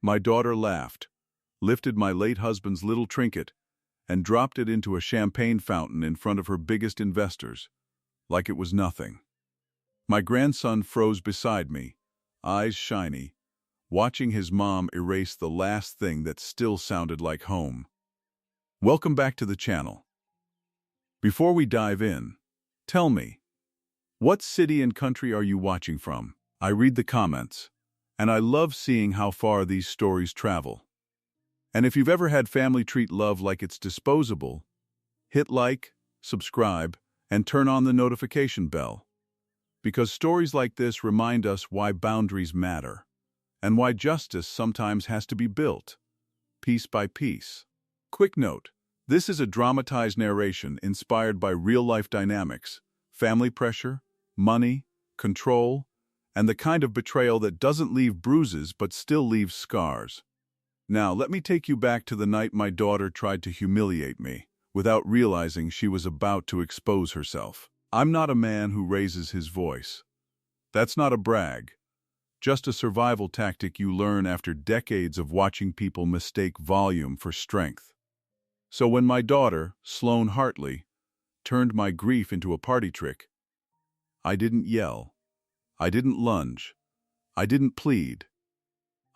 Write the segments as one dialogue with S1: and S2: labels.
S1: My daughter laughed, lifted my late husband's little trinket, and dropped it into a champagne fountain in front of her biggest investors, like it was nothing. My grandson froze beside me, eyes shiny, watching his mom erase the last thing that still sounded like home. Welcome back to the channel. Before we dive in, tell me, what city and country are you watching from? I read the comments, and I love seeing how far these stories travel. And if you've ever had family treat love like it's disposable, hit like, subscribe, and turn on the notification bell. Because stories like this remind us why boundaries matter, and why justice sometimes has to be built, piece by piece. Quick note, this is a dramatized narration inspired by real-life dynamics, family pressure, money, control, and the kind of betrayal that doesn't leave bruises but still leaves scars. Now, let me take you back to the night my daughter tried to humiliate me, without realizing she was about to expose herself. I'm not a man who raises his voice. That's not a brag, just a survival tactic you learn after decades of watching people mistake volume for strength. So when my daughter, Sloane Hartley, turned my grief into a party trick, I didn't yell, I didn't lunge, I didn't plead.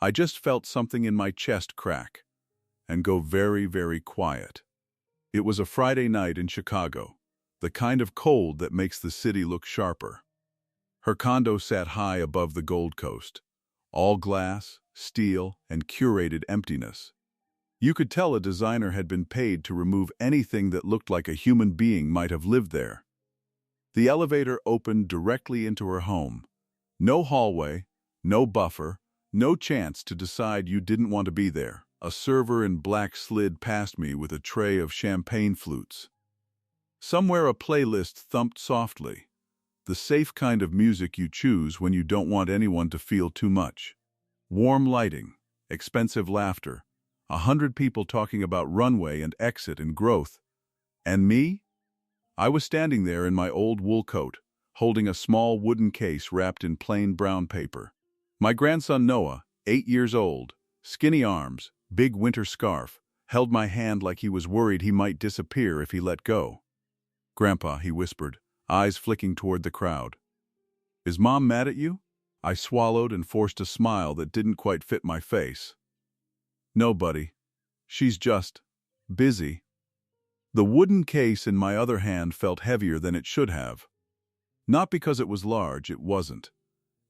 S1: I just felt something in my chest crack and go very, very quiet. It was a Friday night in Chicago, the kind of cold that makes the city look sharper. Her condo sat high above the Gold Coast, all glass, steel, and curated emptiness. You could tell a designer had been paid to remove anything that looked like a human being might have lived there. The elevator opened directly into her home. No hallway, no buffer, no chance to decide you didn't want to be there. A server in black slid past me with a tray of champagne flutes. Somewhere a playlist thumped softly, the safe kind of music you choose when you don't want anyone to feel too much. Warm lighting, expensive laughter, 100 people talking about runway and exit and growth. And me? I was standing there in my old wool coat, holding a small wooden case wrapped in plain brown paper. My grandson Noah, 8 years old, skinny arms, big winter scarf, held my hand like he was worried he might disappear if he let go. "Grandpa," he whispered, eyes flicking toward the crowd. "Is Mom mad at you?" I swallowed and forced a smile that didn't quite fit my face. "No, buddy. She's just busy." The wooden case in my other hand felt heavier than it should have. Not because it was large, it wasn't.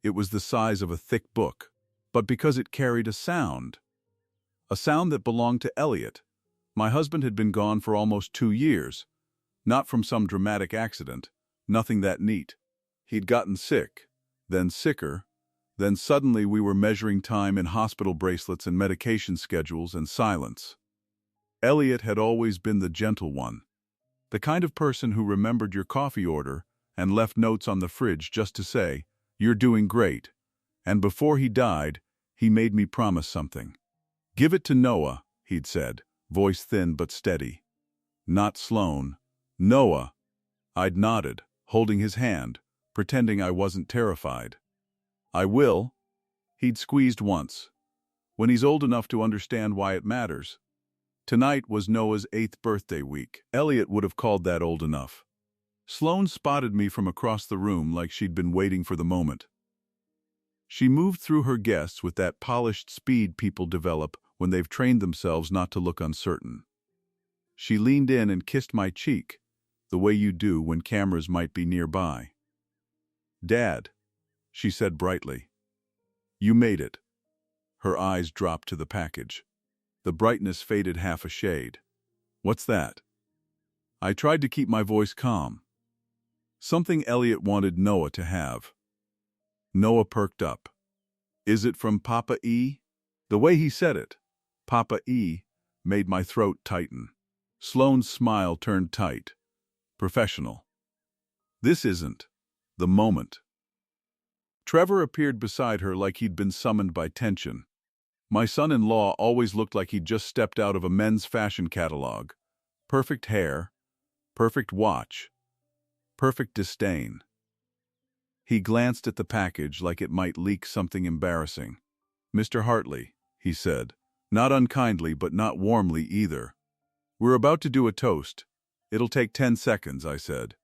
S1: It was the size of a thick book, but because it carried a sound. A sound that belonged to Elliot. My husband had been gone for almost 2 years. Not from some dramatic accident, nothing that neat. He'd gotten sick, then sicker, then suddenly we were measuring time in hospital bracelets and medication schedules and silence. Elliot had always been the gentle one, the kind of person who remembered your coffee order and left notes on the fridge just to say, "You're doing great." And before he died, he made me promise something. "Give it to Noah," he'd said, voice thin but steady. "Not Sloane. Noah." I'd nodded, holding his hand, pretending I wasn't terrified. "I will." He'd squeezed once. "When he's old enough to understand why it matters." Tonight was Noah's 8th birthday week. Elliot would have called that old enough. Sloane spotted me from across the room like she'd been waiting for the moment. She moved through her guests with that polished speed people develop when they've trained themselves not to look uncertain. She leaned in and kissed my cheek, the way you do when cameras might be nearby. "Dad," she said brightly, "you made it." Her eyes dropped to the package. The brightness faded half a shade. "What's that?" I tried to keep my voice calm. "Something Elliot wanted Noah to have." Noah perked up. "Is it from Papa E?" The way he said it, Papa E, made my throat tighten. Sloane's smile turned tight. Professional. "This isn't the moment." Trevor appeared beside her like he'd been summoned by tension. My son-in-law always looked like he'd just stepped out of a men's fashion catalog. Perfect hair, perfect watch, perfect disdain. He glanced at the package like it might leak something embarrassing. "Mr. Hartley," he said. Not unkindly, but not warmly either. We're about to do a toast. It'll take 10 seconds, I said.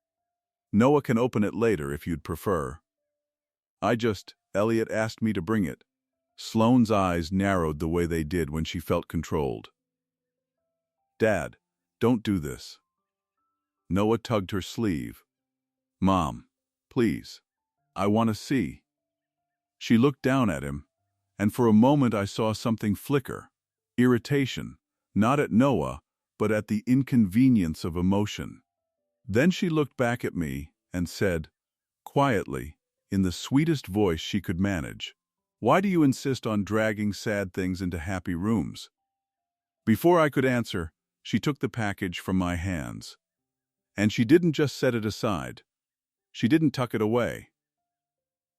S1: Noah can open it later if you'd prefer. Elliot asked me to bring it. Sloane's eyes narrowed the way they did when she felt controlled. Dad, don't do this. Noah tugged her sleeve. Mom, please. I want to see. She looked down at him, and for a moment I saw something flicker. Irritation, not at Noah, but at the inconvenience of emotion. Then she looked back at me and said, quietly, in the sweetest voice she could manage, "Why do you insist on dragging sad things into happy rooms?" Before I could answer, she took the package from my hands. And she didn't just set it aside. She didn't tuck it away.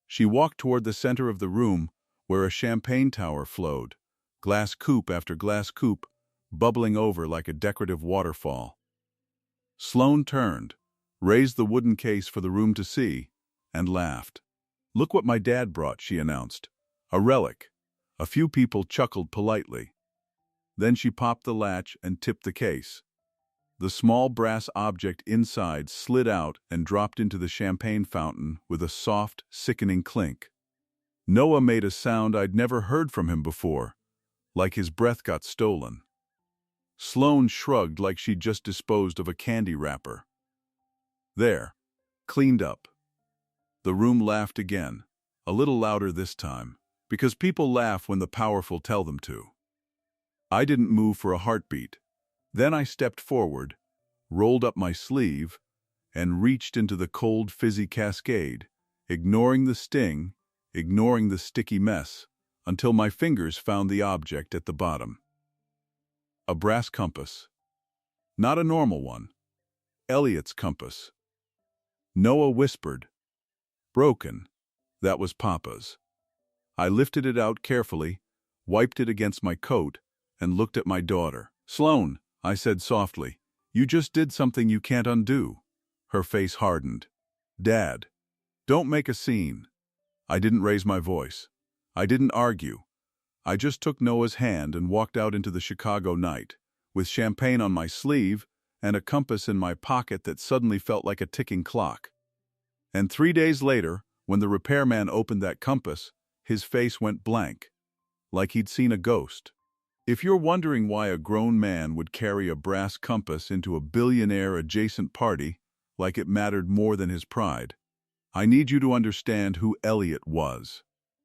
S1: She walked toward the center of the room where a champagne tower flowed, glass coupe after glass coupe, bubbling over like a decorative waterfall. Sloane turned, raised the wooden case for the room to see, and laughed. "Look what my dad brought," she announced. "A relic." A few people chuckled politely. Then she popped the latch and tipped the case. The small brass object inside slid out and dropped into the champagne fountain with a soft, sickening clink. Noah made a sound I'd never heard from him before, like his breath got stolen. Sloane shrugged like she'd just disposed of a candy wrapper. There, cleaned up. The room laughed again, a little louder this time, because people laugh when the powerful tell them to. I didn't move for a heartbeat. Then I stepped forward, rolled up my sleeve, and reached into the cold, fizzy cascade, ignoring the sting, ignoring the sticky mess, until my fingers found the object at the bottom. A brass compass. Not a normal one. Elliot's compass. Noah whispered. Broken. That was Papa's. I lifted it out carefully, wiped it against my coat, and looked at my daughter. "Sloane," I said softly, "you just did something you can't undo." Her face hardened. "Dad, don't make a scene." I didn't raise my voice. I didn't argue. I just took Noah's hand and walked out into the Chicago night, with champagne on my sleeve and a compass in my pocket that suddenly felt like a ticking clock. And 3 days later, when the repairman opened that compass, his face went blank, like he'd seen a ghost. If you're wondering why a grown man would carry a brass compass into a billionaire-adjacent party like it mattered more than his pride, I need you to understand who Elliot was.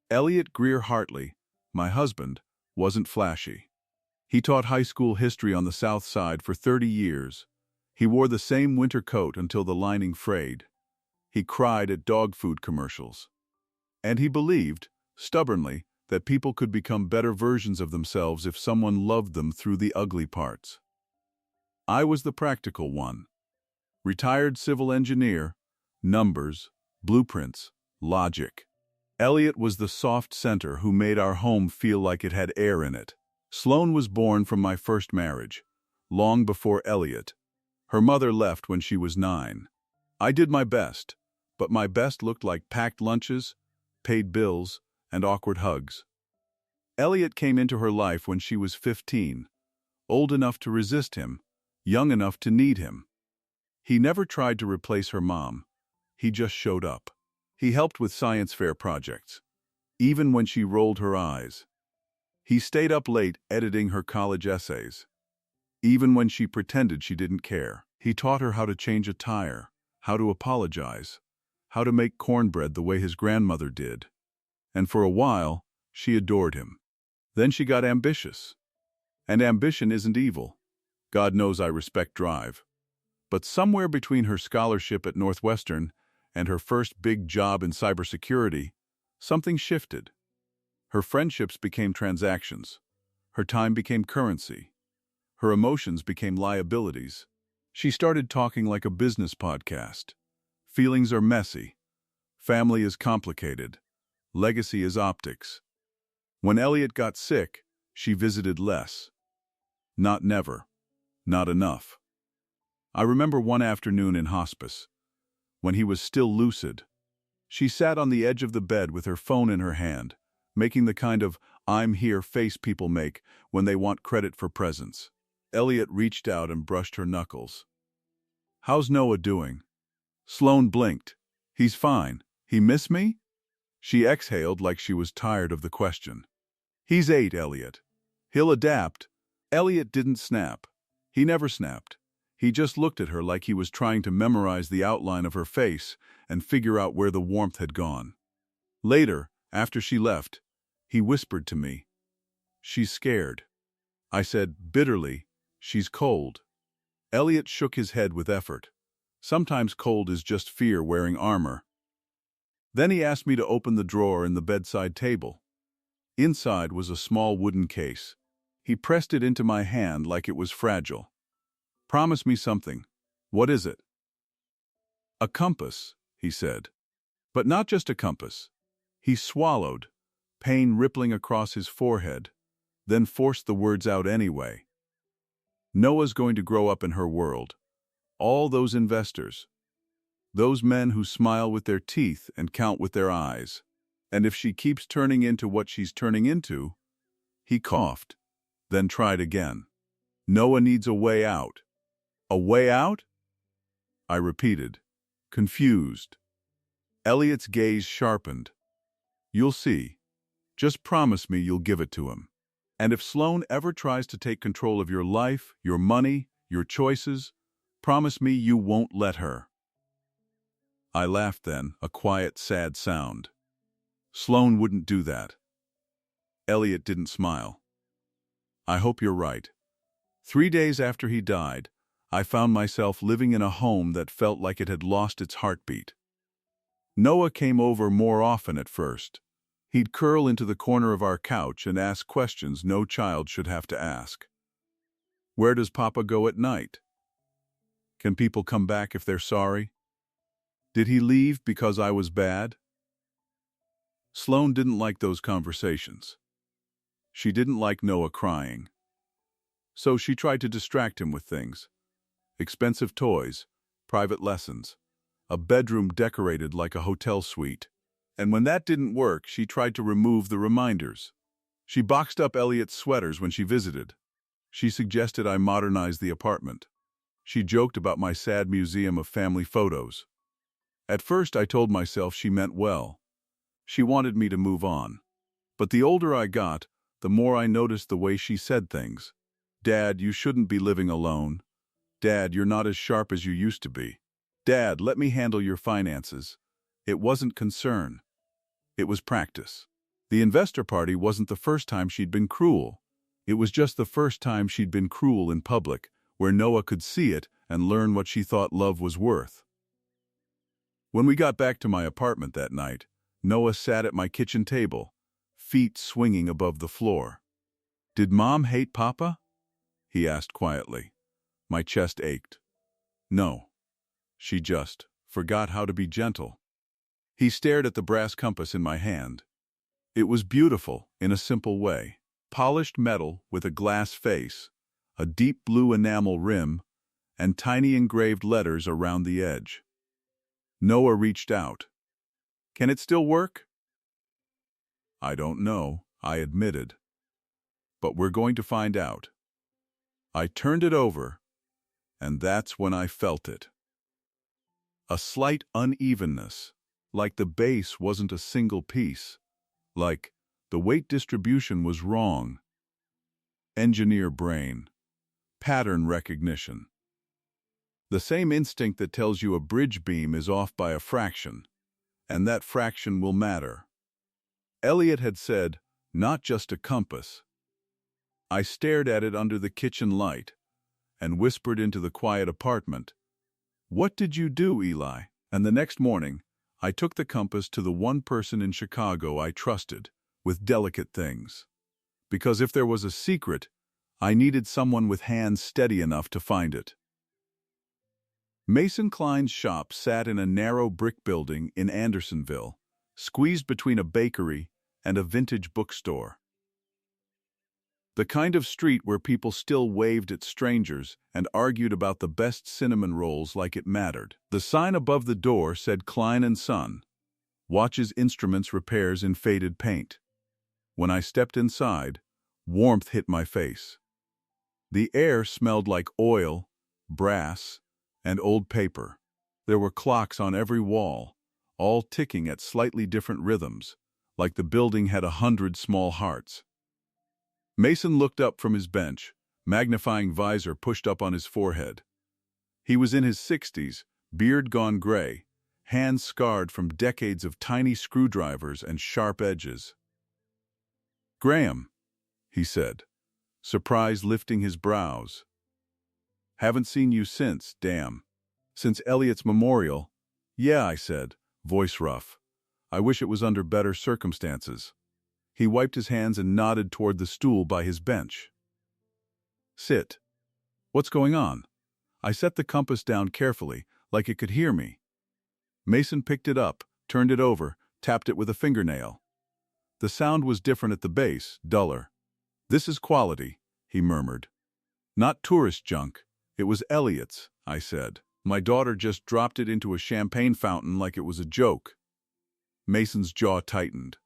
S1: Elliot Greer Hartley, my husband, wasn't flashy. He taught high school history on the South Side for 30 years. He wore the same winter coat until the lining frayed. He cried at dog food commercials. And he believed, stubbornly, that people could become better versions of themselves if someone loved them through the ugly parts. I was the practical one. Retired civil engineer, numbers, blueprints, logic. Elliot was the soft center who made our home feel like it had air in it. Sloane was born from my first marriage, long before Elliot. Her mother left when she was 9. I did my best, but my best looked like packed lunches, paid bills, and awkward hugs. Elliot came into her life when she was 15, old enough to resist him, young enough to need him. He never tried to replace her mom. He just showed up. He helped with science fair projects, even when she rolled her eyes. He stayed up late editing her college essays, even when she pretended she didn't care. He taught her how to change a tire, how to apologize, how to make cornbread the way his grandmother did. And for a while, she adored him. Then she got ambitious. And ambition isn't evil. God knows I respect drive. But somewhere between her scholarship at Northwestern and her first big job in cybersecurity, something shifted. Her friendships became transactions. Her time became currency. Her emotions became liabilities. She started talking like a business podcast. Feelings are messy. Family is complicated. Legacy is optics. When Elliot got sick, she visited less. Not never. Not enough. I remember one afternoon in hospice, when he was still lucid. She sat on the edge of the bed with her phone in her hand, making the kind of I'm here face people make when they want credit for presents. Elliot reached out and brushed her knuckles. How's Noah doing? Sloane blinked. He's fine. He miss me? She exhaled like she was tired of the question. He's 8, Elliot. He'll adapt. Elliot didn't snap. He never snapped. He just looked at her like he was trying to memorize the outline of her face and figure out where the warmth had gone. Later, after she left, he whispered to me, "She's scared." I said, bitterly, "She's cold." Elliot shook his head with effort. Sometimes cold is just fear wearing armor. Then he asked me to open the drawer in the bedside table. Inside was a small wooden case. He pressed it into my hand like it was fragile. "Promise me something. What is it?" "A compass," he said. But not just a compass. He swallowed, pain rippling across his forehead, then forced the words out anyway. "Noah's going to grow up in her world. All those investors. Those men who smile with their teeth and count with their eyes. And if she keeps turning into what she's turning into..." He coughed, then tried again. "Noah needs a way out." "A way out?" I repeated, confused. Elliot's gaze sharpened. "You'll see. Just promise me you'll give it to him. And if Sloane ever tries to take control of your life, your money, your choices, promise me you won't let her." I laughed then, a quiet, sad sound. "Sloane wouldn't do that." Elliot didn't smile. "I hope you're right." 3 days after he died, I found myself living in a home that felt like it had lost its heartbeat. Noah came over more often at first. He'd curl into the corner of our couch and ask questions no child should have to ask. "Where does Papa go at night? Can people come back if they're sorry? Did he leave because I was bad?" Sloane didn't like those conversations. She didn't like Noah crying. So she tried to distract him with things. Expensive toys, private lessons, a bedroom decorated like a hotel suite. And when that didn't work, she tried to remove the reminders. She boxed up Elliot's sweaters when she visited. She suggested I modernize the apartment. She joked about my sad museum of family photos. At first, I told myself she meant well. She wanted me to move on. But the older I got, the more I noticed the way she said things. "Dad, you shouldn't be living alone. Dad, you're not as sharp as you used to be. Dad, let me handle your finances." It wasn't concern. It was practice. The investor party wasn't the first time she'd been cruel. It was just the first time she'd been cruel in public, where Noah could see it and learn what she thought love was worth. When we got back to my apartment that night, Noah sat at my kitchen table, feet swinging above the floor. "Did Mom hate Papa?" he asked quietly. My chest ached. "No. She just forgot how to be gentle." He stared at the brass compass in my hand. It was beautiful in a simple way. Polished metal with a glass face, a deep blue enamel rim, and tiny engraved letters around the edge. Noah reached out. "Can it still work?" "I don't know," I admitted. "But we're going to find out." I turned it over, and that's when I felt it. A slight unevenness, like the base wasn't a single piece, like the weight distribution was wrong. Engineer brain. Pattern recognition. The same instinct that tells you a bridge beam is off by a fraction, and that fraction will matter. Elliot had said, "Not just a compass." I stared at it under the kitchen light and whispered into the quiet apartment, "What did you do, Eli?" And the next morning, I took the compass to the one person in Chicago I trusted with delicate things. Because if there was a secret, I needed someone with hands steady enough to find it. Mason Klein's shop sat in a narrow brick building in Andersonville, squeezed between a bakery and a vintage bookstore. The kind of street where people still waved at strangers and argued about the best cinnamon rolls like it mattered. The sign above the door said Klein & Son, watches, instruments, repairs in faded paint. When I stepped inside, warmth hit my face. The air smelled like oil, brass, and old paper. There were clocks on every wall, all ticking at slightly different rhythms, like the building had 100 small hearts. Mason looked up from his bench, magnifying visor pushed up on his forehead. He was in his 60s, beard gone gray, hands scarred from decades of tiny screwdrivers and sharp edges. "Graham," he said, surprise lifting his brows. "Haven't seen you since, damn. Since Elliot's memorial." "Yeah," I said, voice rough. "I wish it was under better circumstances." He wiped his hands and nodded toward the stool by his bench. "Sit. What's going on?" I set the compass down carefully, like it could hear me. Mason picked it up, turned it over, tapped it with a fingernail. The sound was different at the base, duller. "This is quality," he murmured. "Not tourist junk. It was Elliot's," I said. "My daughter just dropped it into a champagne fountain like it was a joke." Mason's jaw tightened.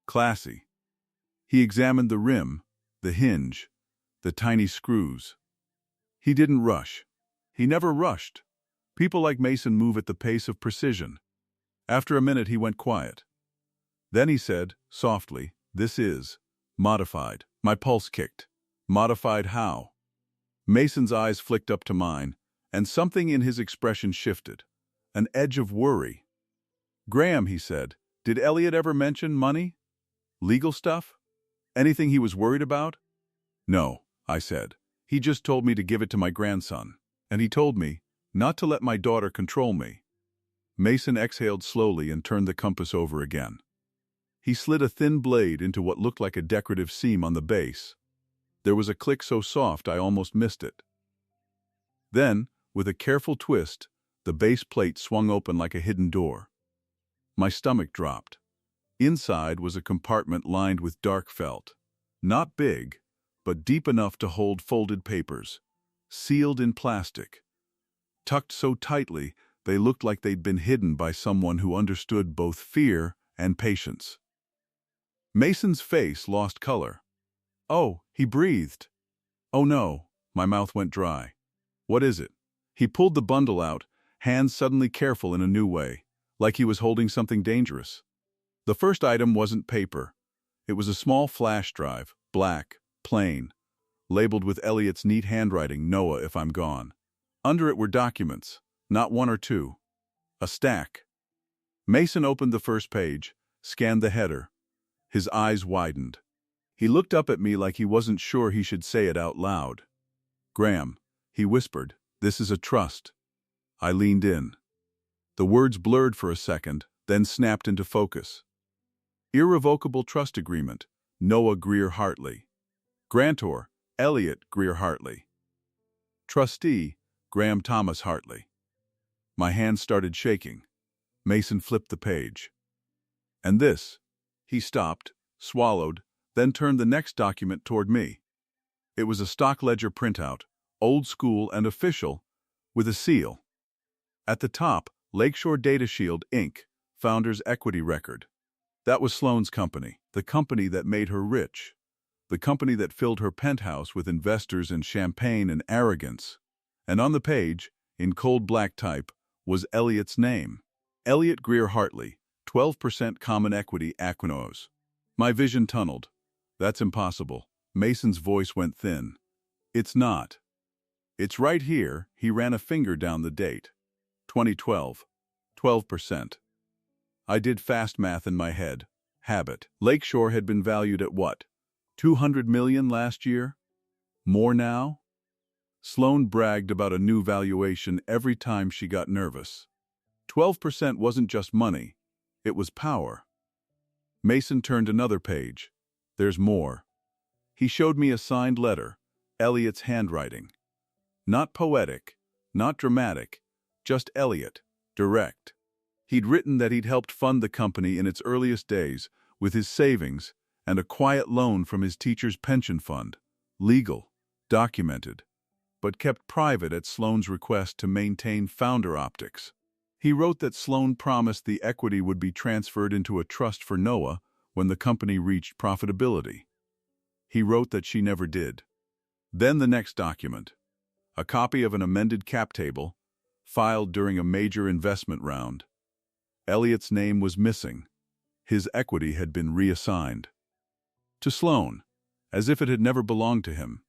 S1: "Classy." He examined the rim, the hinge, the tiny screws. He didn't rush. He never rushed. People like Mason move at the pace of precision. After a minute, he went quiet. Then he said, softly, "This is modified." My pulse kicked. "Modified how?" Mason's eyes flicked up to mine, and something in his expression shifted. An edge of worry. "Graham," he said, "did Elliot ever mention money? Legal stuff? Anything he was worried about?" "No," I said. "He just told me to give it to my grandson. And he told me not to let my daughter control me." Mason exhaled slowly and turned the compass over again. He slid a thin blade into what looked like a decorative seam on the base. There was a click so soft I almost missed it. Then, with a careful twist, the base plate swung open like a hidden door. My stomach dropped. Inside was a compartment lined with dark felt. Not big, but deep enough to hold folded papers, sealed in plastic. Tucked so tightly, they looked like they'd been hidden by someone who understood both fear and patience. Mason's face lost color. "Oh," he breathed. "Oh no," my mouth went dry. "What is it?" He pulled the bundle out, hands suddenly careful in a new way, like he was holding something dangerous. The first item wasn't paper. It was a small flash drive, black, plain, labeled with Elliot's neat handwriting, "Noah, if I'm gone." Under it were documents, not one or two. A stack. Mason opened the first page, scanned the header. His eyes widened. He looked up at me like he wasn't sure he should say it out loud. "Graham," he whispered, "this is a trust." I leaned in. The words blurred for a second, then snapped into focus. "Irrevocable trust agreement, Noah Greer Hartley. Grantor, Elliot Greer Hartley. Trustee, Graham Thomas Hartley." My hand started shaking. Mason flipped the page. "And this?" He stopped, swallowed, then turned the next document toward me. It was a stock ledger printout, old school and official, with a seal. At the top, Lakeshore Data Shield, Inc., Founder's Equity Record. That was Sloane's company, the company that made her rich, the company that filled her penthouse with investors and champagne and arrogance. And on the page, in cold black type, was Elliot's name. Elliot Greer Hartley, 12% common equity, Aquinos. My vision tunneled. "That's impossible." Mason's voice went thin. "It's not. It's right here." He ran a finger down the date. 2012. 12%. I did fast math in my head. Habit. Lakeshore had been valued at what? 200 million last year? More now? Sloane bragged about a new valuation every time she got nervous. 12% wasn't just money. It was power. Mason turned another page. There's more. He showed me a signed letter, Elliot's handwriting. Not poetic, not dramatic, just Elliot, direct. He'd written that he'd helped fund the company in its earliest days with his savings and a quiet loan from his teacher's pension fund, legal, documented, but kept private at Sloane's request to maintain founder optics. He wrote that Sloane promised the equity would be transferred into a trust for Noah when the company reached profitability. He wrote that she never did. Then the next document, a copy of an amended cap table, filed during a major investment round. Elliot's name was missing. His equity had been reassigned to Sloan, as if it had never belonged to him.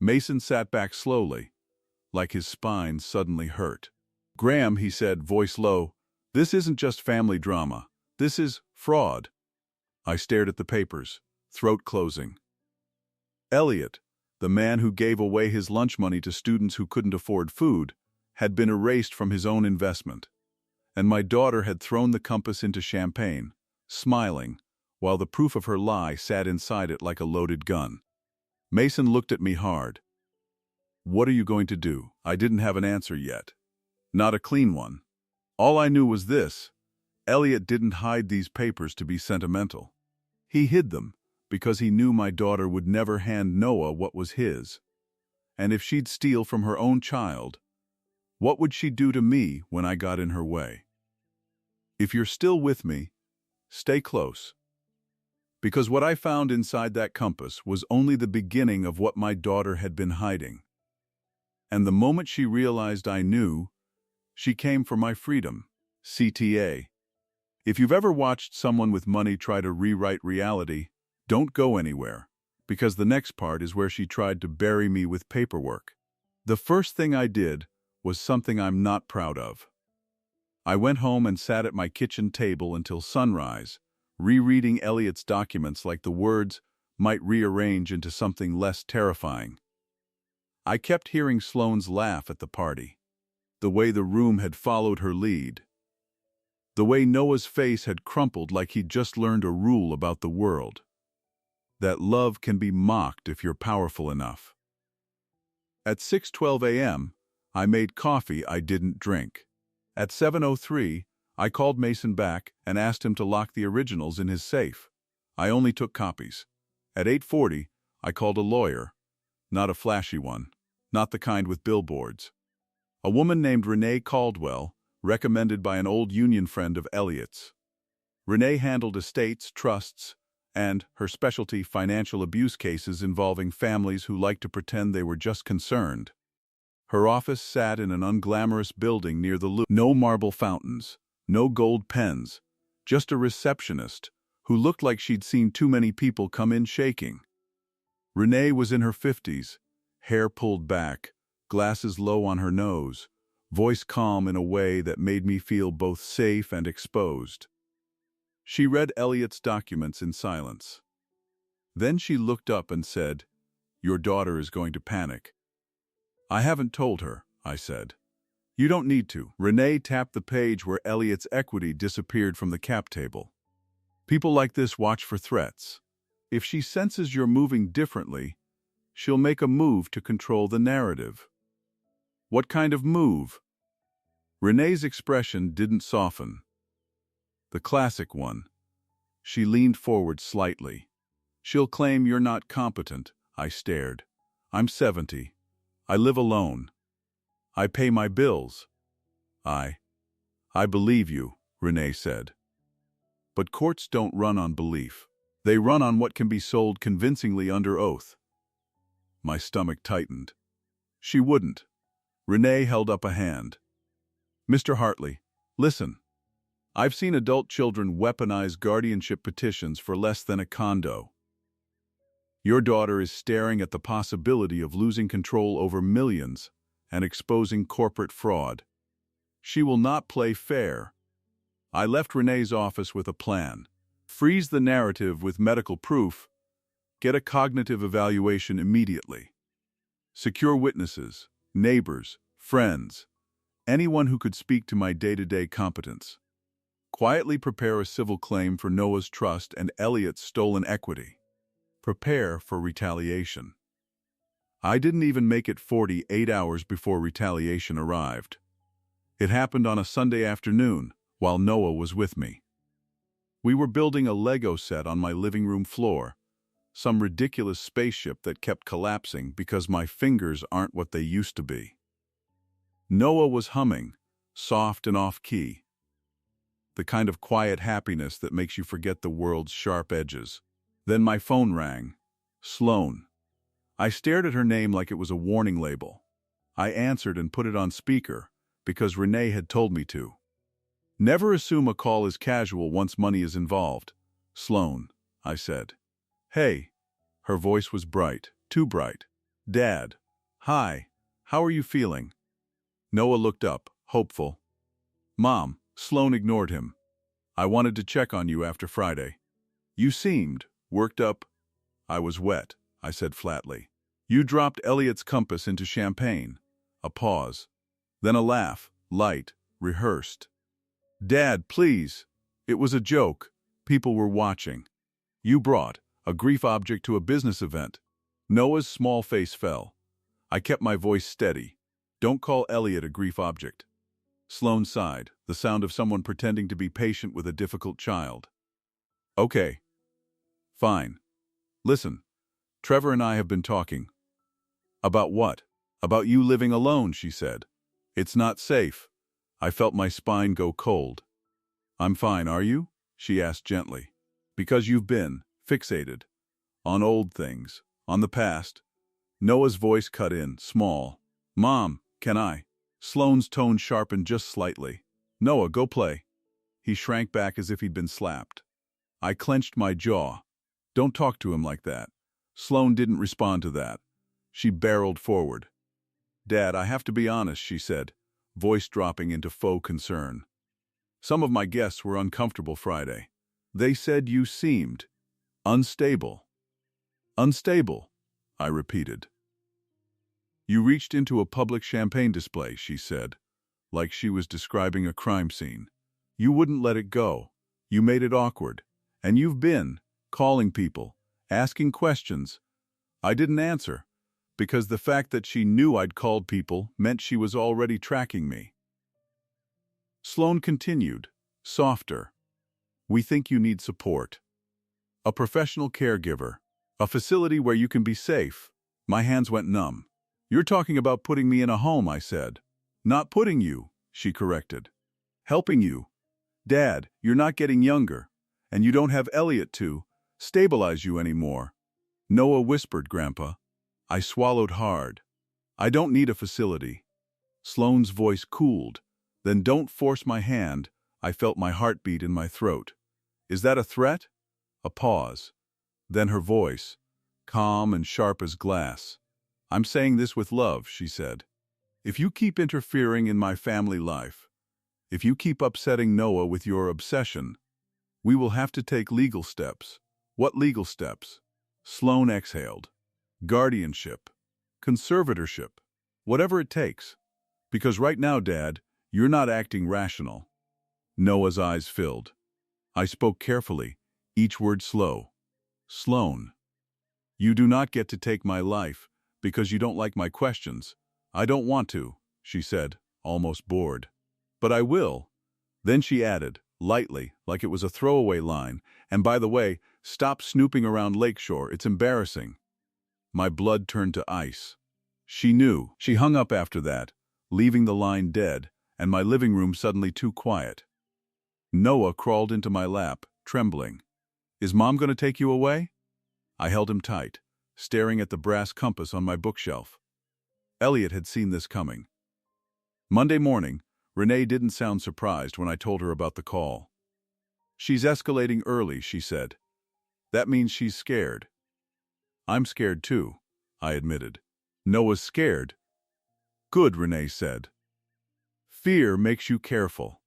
S1: Mason sat back slowly, like his spine suddenly hurt. "Graham," he said, voice low, "this isn't just family drama. This is fraud." I stared at the papers, throat closing. Elliot, the man who gave away his lunch money to students who couldn't afford food, had been erased from his own investment. And my daughter had thrown the compass into champagne, smiling, while the proof of her lie sat inside it like a loaded gun. Mason looked at me hard. "What are you going to do?" I didn't have an answer yet. Not a clean one. All I knew was this: Elliot didn't hide these papers to be sentimental. He hid them because he knew my daughter would never hand Noah what was his. And if she'd steal from her own child, what would she do to me when I got in her way? If you're still with me, stay close. Because what I found inside that compass was only the beginning of what my daughter had been hiding. And the moment she realized I knew, she came for my freedom. CTA. If you've ever watched someone with money try to rewrite reality, don't go anywhere, because the next part is where she tried to bury me with paperwork. The first thing I did was something I'm not proud of. I went home and sat at my kitchen table until sunrise, rereading Elliot's documents like the words might rearrange into something less terrifying. I kept hearing Sloane's laugh at the party, the way the room had followed her lead, the way Noah's face had crumpled like he'd just learned a rule about the world. That love can be mocked if you're powerful enough. At 6:12 a.m., I made coffee I didn't drink. At 7:03, I called Mason back and asked him to lock the originals in his safe. I only took copies. At 8:40, I called a lawyer. Not a flashy one. Not the kind with billboards. A woman named Renee Caldwell, recommended by an old union friend of Elliot's. Renee handled estates, trusts, and, her specialty, financial abuse cases involving families who liked to pretend they were just concerned. Her office sat in an unglamorous building near the Loop. No marble fountains, no gold pens, just a receptionist who looked like she'd seen too many people come in shaking. Renee was in her 50s, hair pulled back, glasses low on her nose, voice calm in a way that made me feel both safe and exposed. She read Elliot's documents in silence. Then she looked up and said, "Your daughter is going to panic." "I haven't told her," I said. "You don't need to." Renee tapped the page where Elliot's equity disappeared from the cap table. "People like this watch for threats. If she senses you're moving differently, she'll make a move to control the narrative." "What kind of move?" Renee's expression didn't soften. "The classic one." She leaned forward slightly. "She'll claim you're not competent." I stared. "I'm 70. I live alone. I pay my bills." I believe you," Renee said. "But courts don't run on belief. They run on what can be sold convincingly under oath." My stomach tightened. "She wouldn't." Renee held up a hand. "Mr. Hartley, listen. I've seen adult children weaponize guardianship petitions for less than a condo. Your daughter is staring at the possibility of losing control over millions and exposing corporate fraud. She will not play fair." I left Renee's office with a plan. Freeze the narrative with medical proof. Get a cognitive evaluation immediately. Secure witnesses, neighbors, friends, anyone who could speak to my day-to-day competence. Quietly prepare a civil claim for Noah's trust and Elliot's stolen equity. Prepare for retaliation. I didn't even make it 48 hours before retaliation arrived. It happened on a Sunday afternoon, while Noah was with me. We were building a Lego set on my living room floor, some ridiculous spaceship that kept collapsing because my fingers aren't what they used to be. Noah was humming, soft and off-key. the kind of quiet happiness that makes you forget the world's sharp edges. Then my phone rang. Sloan. I stared at her name like it was a warning label. I answered and put it on speaker because Renee had told me to. Never assume a call is casual once money is involved. Sloan, I said. Hey. Her voice was bright, too bright. Dad. Hi. How are you feeling? Noah looked up, hopeful. Mom. Sloan ignored him. I wanted to check on you after Friday. You seemed worked up. I was wet, I said flatly. You dropped Elliot's compass into champagne. A pause. Then a laugh, light, rehearsed. Dad, please. It was a joke. People were watching. You brought a grief object to a business event. Noah's small face fell. I kept my voice steady. Don't call Elliot a grief object. Sloan sighed, the sound of someone pretending to be patient with a difficult child. Okay. Fine. Listen, Trevor and I have been talking. About what? About you living alone, she said. It's not safe. I felt my spine go cold. I'm fine, are you? She asked gently. Because you've been fixated on old things, on the past. Noah's voice cut in, small. Mom, can I? Sloane's tone sharpened just slightly. Noah, go play. He shrank back as if he'd been slapped. I clenched my jaw. Don't talk to him like that. Sloan didn't respond to that. She barreled forward. Dad, I have to be honest, she said, voice dropping into faux concern. Some of my guests were uncomfortable Friday. They said you seemed unstable. Unstable, I repeated. You reached into a public champagne display, she said, like she was describing a crime scene. You wouldn't let it go. You made it awkward. And you've been calling people, asking questions. I didn't answer, because the fact that she knew I'd called people meant she was already tracking me. Sloan continued, softer. We think you need support. A professional caregiver. A facility where you can be safe. My hands went numb. You're talking about putting me in a home, I said. Not putting you, she corrected. Helping you. Dad, you're not getting younger, and you don't have Elliot to stabilize you anymore. Noah whispered, Grandpa. I swallowed hard. I don't need a facility. Sloane's voice cooled. Then don't force my hand. I felt my heartbeat in my throat. Is that a threat? A pause. Then her voice, calm and sharp as glass. I'm saying this with love, she said. If you keep interfering in my family life, if you keep upsetting Noah with your obsession, we will have to take legal steps. What legal steps? Sloan exhaled. Guardianship. Conservatorship. Whatever it takes. Because right now, Dad, you're not acting rational. Noah's eyes filled. I spoke carefully, each word slow. Sloan. You do not get to take my life because you don't like my questions. I don't want to, she said, almost bored. But I will. Then she added, lightly, like it was a throwaway line, and by the way, stop snooping around Lakeshore, it's embarrassing. My blood turned to ice. She knew. She hung up after that, leaving the line dead, and my living room suddenly too quiet. Noah crawled into my lap, trembling. Is Mom going to take you away? I held him tight, staring at the brass compass on my bookshelf. Elliot had seen this coming. Monday morning, Renee didn't sound surprised when I told her about the call. She's escalating early, she said. That means she's scared. I'm scared too, I admitted. Noah's scared. Good, Renee said. Fear makes you careful.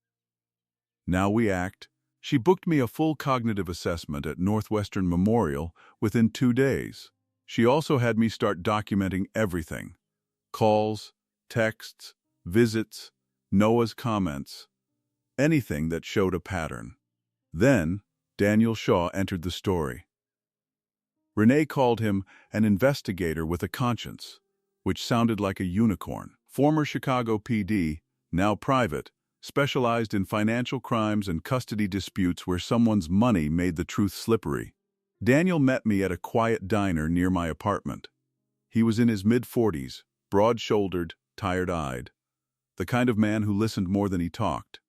S1: Now we act. She booked me a full cognitive assessment at Northwestern Memorial within 2 days. She also had me start documenting everything. Calls, texts, visits, Noah's comments. Anything that showed a pattern. Then, Daniel Shaw entered the story. Renee called him an investigator with a conscience, which sounded like a unicorn. Former Chicago PD, now private, specialized in financial crimes and custody disputes where someone's money made the truth slippery. Daniel met me at a quiet diner near my apartment. He was in his mid-40s, broad-shouldered, tired-eyed, the kind of man who listened more than he talked.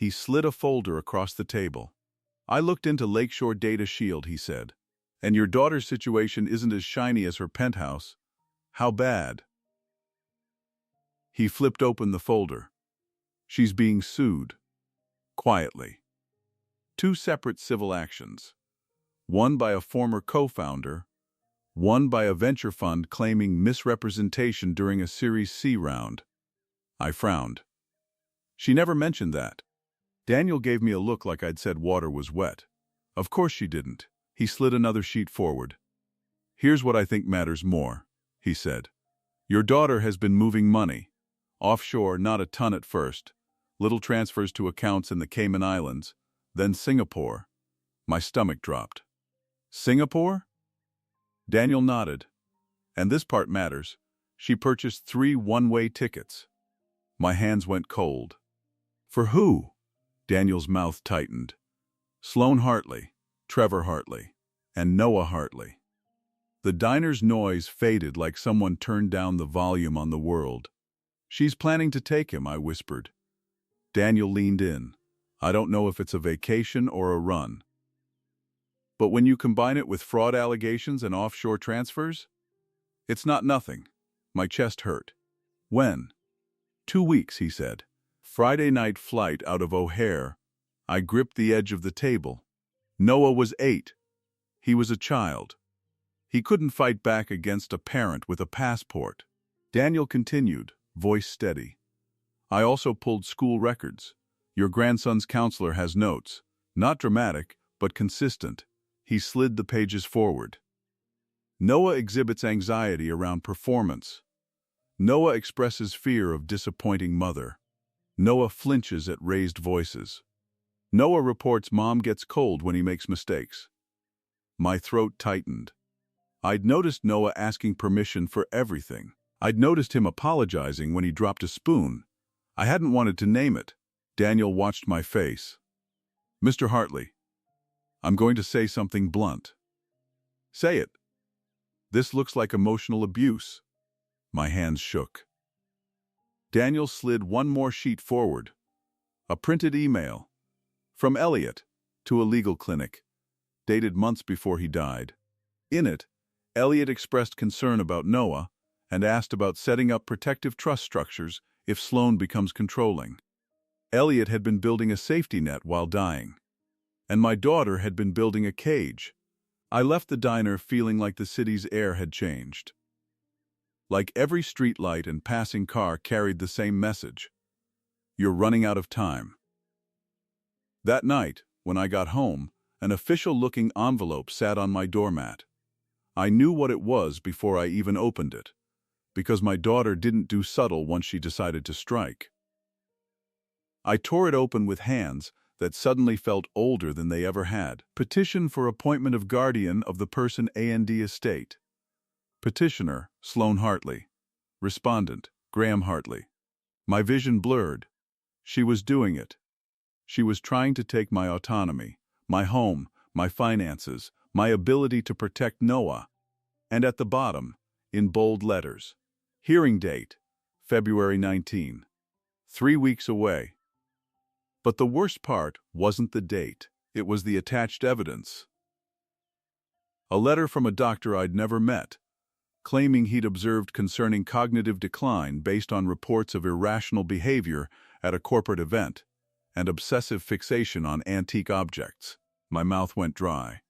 S1: He slid a folder across the table. "I looked into Lakeshore Data Shield," he said. "And your daughter's situation isn't as shiny as her penthouse. How bad?" He flipped open the folder. "She's being sued. Quietly. 2 separate civil actions. One by a former co-founder, one by a venture fund claiming misrepresentation during a Series C round." I frowned. "She never mentioned that." Daniel gave me a look like I'd said water was wet. "Of course she didn't." He slid another sheet forward. "Here's what I think matters more," he said. "Your daughter has been moving money. Offshore, not a ton at first. Little transfers to accounts in the Cayman Islands, then Singapore." My stomach dropped. "Singapore?" Daniel nodded. "And this part matters. She purchased 3 one-way tickets." My hands went cold. "For who?" Daniel's mouth tightened. "Sloan Hartley, Trevor Hartley, and Noah Hartley." The diner's noise faded like someone turned down the volume on the world. "She's planning to take him," I whispered. Daniel leaned in. "I don't know if it's a vacation or a run. But when you combine it with fraud allegations and offshore transfers, it's not nothing." My chest hurt. "When?" 2 weeks, he said. "Friday night flight out of O'Hare." I gripped the edge of the table. Noah was 8. He was a child. He couldn't fight back against a parent with a passport. Daniel continued, voice steady. "I also pulled school records. Your grandson's counselor has notes. Not dramatic, but consistent." He slid the pages forward. "Noah exhibits anxiety around performance. Noah expresses fear of disappointing mother. Noah flinches at raised voices. Noah reports mom gets cold when he makes mistakes." My throat tightened. I'd noticed Noah asking permission for everything. I'd noticed him apologizing when he dropped a spoon. I hadn't wanted to name it. Daniel watched my face. "Mr. Hartley, I'm going to say something blunt." "Say it." "This looks like emotional abuse." My hands shook. Daniel slid one more sheet forward. A printed email. From Elliot to a legal clinic, dated months before he died. In it, Elliot expressed concern about Noah and asked about setting up protective trust structures if Sloan becomes controlling. Elliot had been building a safety net while dying, and my daughter had been building a cage. I left the diner feeling like the city's air had changed. Like every streetlight and passing car carried the same message. You're running out of time. That night, when I got home, an official-looking envelope sat on my doormat. I knew what it was before I even opened it, because my daughter didn't do subtle once she decided to strike. I tore it open with hands that suddenly felt older than they ever had. Petition for appointment of guardian of the person A&D estate. Petitioner, Sloan Hartley. Respondent, Graham Hartley. My vision blurred. She was doing it. She was trying to take my autonomy, my home, my finances, my ability to protect Noah. And at the bottom, in bold letters, hearing date, February 19. 3 weeks away. But the worst part wasn't the date. It was the attached evidence. A letter from a doctor I'd never met, claiming he'd observed concerning cognitive decline based on reports of irrational behavior at a corporate event and obsessive fixation on antique objects. My mouth went dry.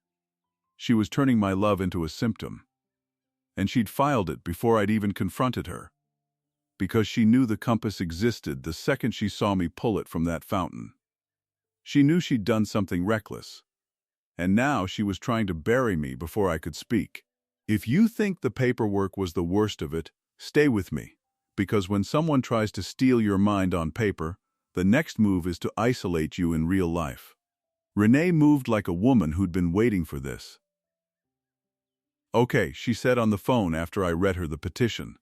S1: She was turning my love into a symptom. And she'd filed it before I'd even confronted her, because she knew the compass existed the second she saw me pull it from that fountain. She knew she'd done something reckless, and now she was trying to bury me before I could speak. If you think the paperwork was the worst of it, stay with me, because when someone tries to steal your mind on paper, the next move is to isolate you in real life. Renee moved like a woman who'd been waiting for this. "Okay," she said on the phone after I read her the petition.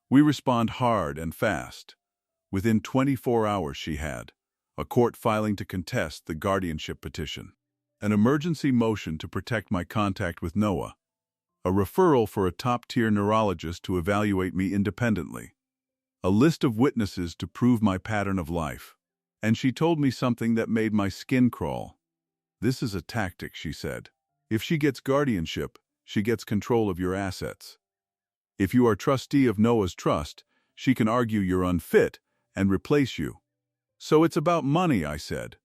S1: "We respond hard and fast." Within 24 hours she had a court filing to contest the guardianship petition, an emergency motion to protect my contact with Noah, a referral for a top-tier neurologist to evaluate me independently, a list of witnesses to prove my pattern of life, And she told me something that made my skin crawl. "This is a tactic," she said. "If she gets guardianship, she gets control of your assets. If you are trustee of Noah's trust, she can argue you're unfit and replace you." "So it's about money," I said.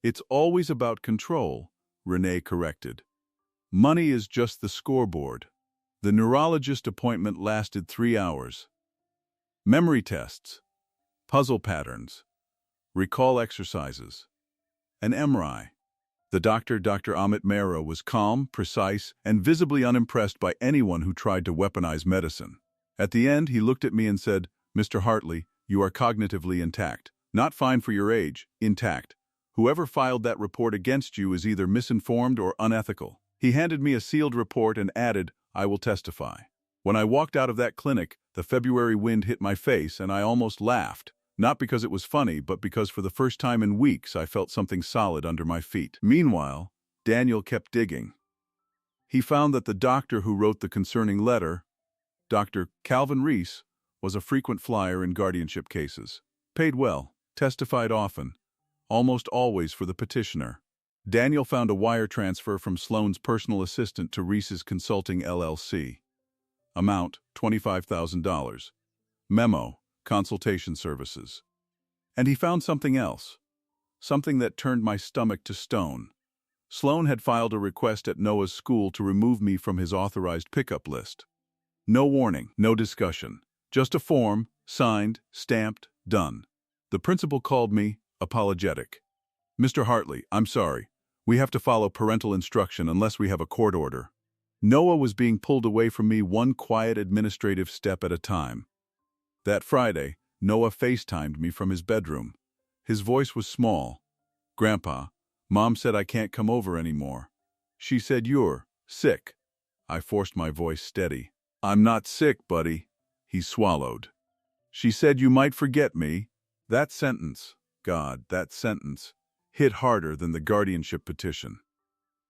S1: "It's always about control," Renee corrected. "Money is just the scoreboard." The neurologist appointment lasted 3 hours. Memory tests, puzzle patterns, recall exercises, an MRI. The doctor, Dr. Amit Mehra, was calm, precise, and visibly unimpressed by anyone who tried to weaponize medicine. At the end, he looked at me and said, "Mr. Hartley, you are cognitively intact. Not fine for your age, intact. Whoever filed that report against you is either misinformed or unethical." He handed me a sealed report and added, "I will testify." When I walked out of that clinic, the February wind hit my face and I almost laughed. Not because it was funny, but because for the first time in weeks I felt something solid under my feet. Meanwhile, Daniel kept digging. He found that the doctor who wrote the concerning letter, Dr. Calvin Reese, was a frequent flyer in guardianship cases. Paid well, testified often, almost always for the petitioner. Daniel found a wire transfer from Sloane's personal assistant to Reese's Consulting LLC. Amount, $25,000. Memo, consultation services. And he found something else. Something that turned my stomach to stone. Sloane had filed a request at Noah's school to remove me from his authorized pickup list. No warning, no discussion. Just a form, signed, stamped, done. The principal called me, apologetic. "Mr. Hartley, I'm sorry. We have to follow parental instruction unless we have a court order." Noah was being pulled away from me one quiet administrative step at a time. That Friday, Noah FaceTimed me from his bedroom. His voice was small. "Grandpa, Mom said I can't come over anymore. She said you're sick." I forced my voice steady. "I'm not sick, buddy." He swallowed. "She said you might forget me." That sentence, God, that sentence, hit harder than the guardianship petition.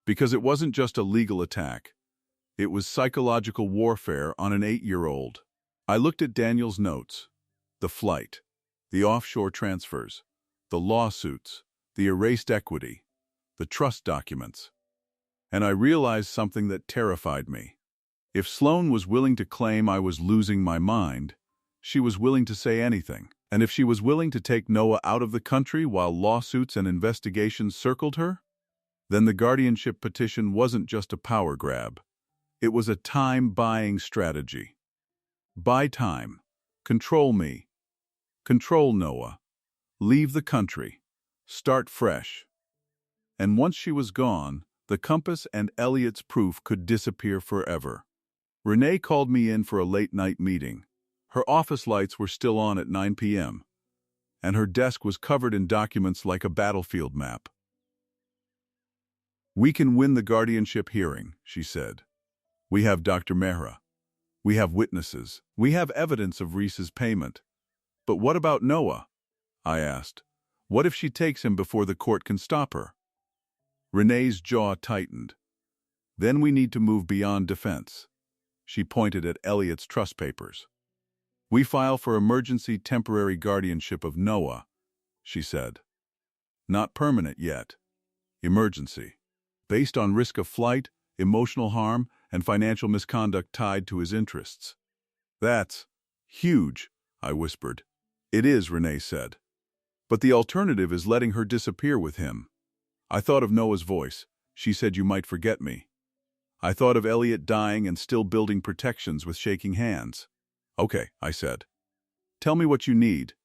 S1: Because it wasn't just a legal attack. It was psychological warfare on an 8-year-old. I looked at Daniel's notes. The flight, the offshore transfers, the lawsuits, the erased equity, the trust documents. And I realized something that terrified me. If Sloane was willing to claim I was losing my mind, she was willing to say anything. And if she was willing to take Noah out of the country while lawsuits and investigations circled her, then the guardianship petition wasn't just a power grab. It was a time-buying strategy. Buy time. Control me. Control Noah. Leave the country. Start fresh. And once she was gone, the compass and Elliot's proof could disappear forever. Renee called me in for a late-night meeting. Her office lights were still on at 9 p.m., and her desk was covered in documents like a battlefield map. "We can win the guardianship hearing," she said. "We have Dr. Mehra. We have witnesses. We have evidence of Reese's payment. But what about Noah?" I asked. "What if she takes him before the court can stop her?" Renee's jaw tightened. "Then we need to move beyond defense." She pointed at Elliot's trust papers. "We file for emergency temporary guardianship of Noah," she said. "Not permanent yet. Emergency. Based on risk of flight, emotional harm, and financial misconduct tied to his interests." "That's huge," I whispered. "It is," Renee said. "But the alternative is letting her disappear with him." I thought of Noah's voice. "She said you might forget me." I thought of Elliot dying and still building protections with shaking hands. "Okay," I said. "Tell me what you need."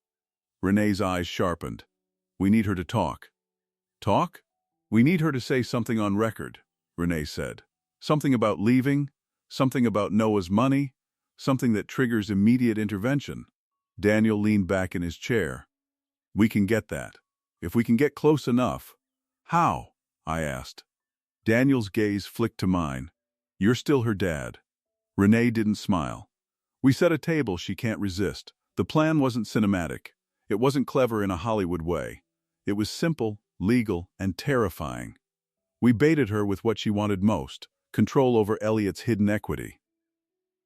S1: Renee's eyes sharpened. "We need her to talk." "Talk?" "We need her to say something on record," Renee said. "Something about leaving, something about Noah's money, something that triggers immediate intervention." Daniel leaned back in his chair. "We can get that. If we can get close enough." "How?" I asked. Daniel's gaze flicked to mine. "You're still her dad." Renee didn't smile. "We set a table she can't resist." The plan wasn't cinematic. It wasn't clever in a Hollywood way. It was simple, legal, and terrifying. We baited her with what she wanted most, control over Elliot's hidden equity.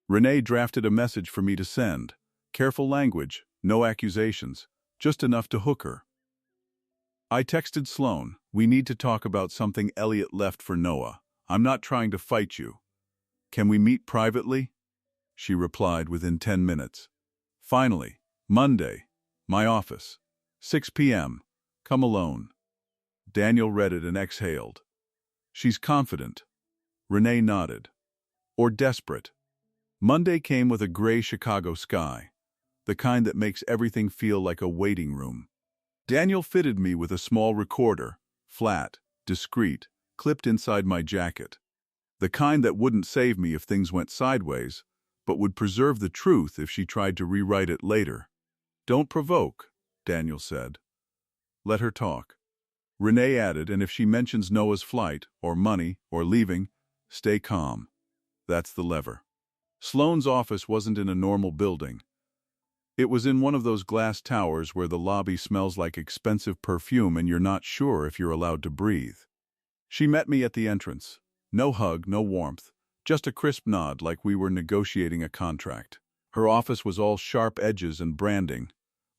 S1: Renee drafted a message for me to send. Careful language, no accusations, just enough to hook her. I texted Sloan, "We need to talk about something Elliot left for Noah. I'm not trying to fight you. Can we meet privately?" She replied within 10 minutes. Finally, Monday, my office, 6 p.m., come alone. Daniel read it and exhaled. She's confident. Renee nodded. Or desperate. Monday came with a gray Chicago sky, the kind that makes everything feel like a waiting room. Daniel fitted me with a small recorder, flat, discreet, clipped inside my jacket. The kind that wouldn't save me if things went sideways, but would preserve the truth if she tried to rewrite it later. "Don't provoke," Daniel said. "Let her talk." Renee added, "And if she mentions Noah's flight, or money, or leaving, stay calm. That's the lever." Sloan's office wasn't in a normal building. It was in one of those glass towers where the lobby smells like expensive perfume and you're not sure if you're allowed to breathe. She met me at the entrance. No hug, no warmth, just a crisp nod like we were negotiating a contract. Her office was all sharp edges and branding.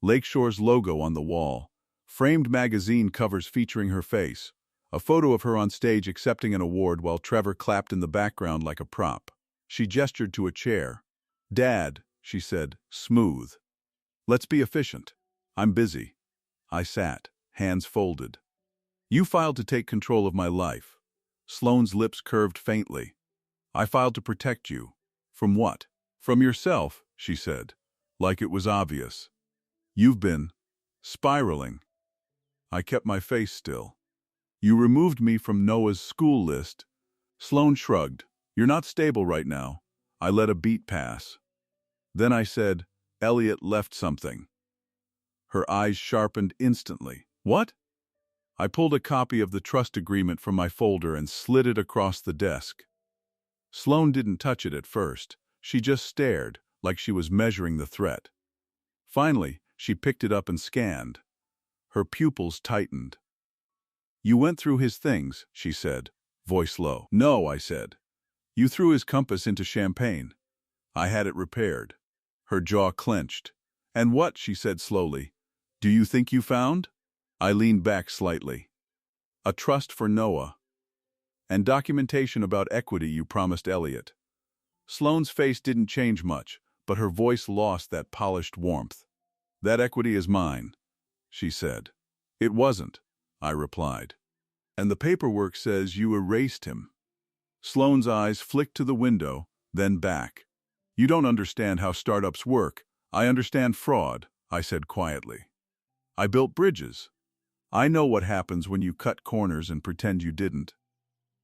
S1: Lakeshore's logo on the wall. Framed magazine covers featuring her face. A photo of her on stage accepting an award while Trevor clapped in the background like a prop. She gestured to a chair. "Dad," she said, smooth. "Let's be efficient. I'm busy." I sat, hands folded. "You filed to take control of my life." Sloane's lips curved faintly. "I filed to protect you." "From what?" "From yourself," she said, like it was obvious. "You've been spiraling." I kept my face still. "You removed me from Noah's school list." Sloane shrugged. "You're not stable right now." I let a beat pass. Then I said, "Elliot left something." Her eyes sharpened instantly. "What?" I pulled a copy of the trust agreement from my folder and slid it across the desk. Sloane didn't touch it at first. She just stared, like she was measuring the threat. Finally, she picked it up and scanned. Her pupils tightened. "You went through his things," she said, voice low. "No," I said. "You threw his compass into champagne. I had it repaired." Her jaw clenched. "And what?" she said slowly. "Do you think you found?" I leaned back slightly. "A trust for Noah. And documentation about equity you promised Elliot." Sloane's face didn't change much, but her voice lost that polished warmth. "That equity is mine," she said. "It wasn't," I replied. "And the paperwork says you erased him." Sloane's eyes flicked to the window, then back. "You don't understand how startups work. I understand fraud," I said quietly. "I built bridges. I know what happens when you cut corners and pretend you didn't."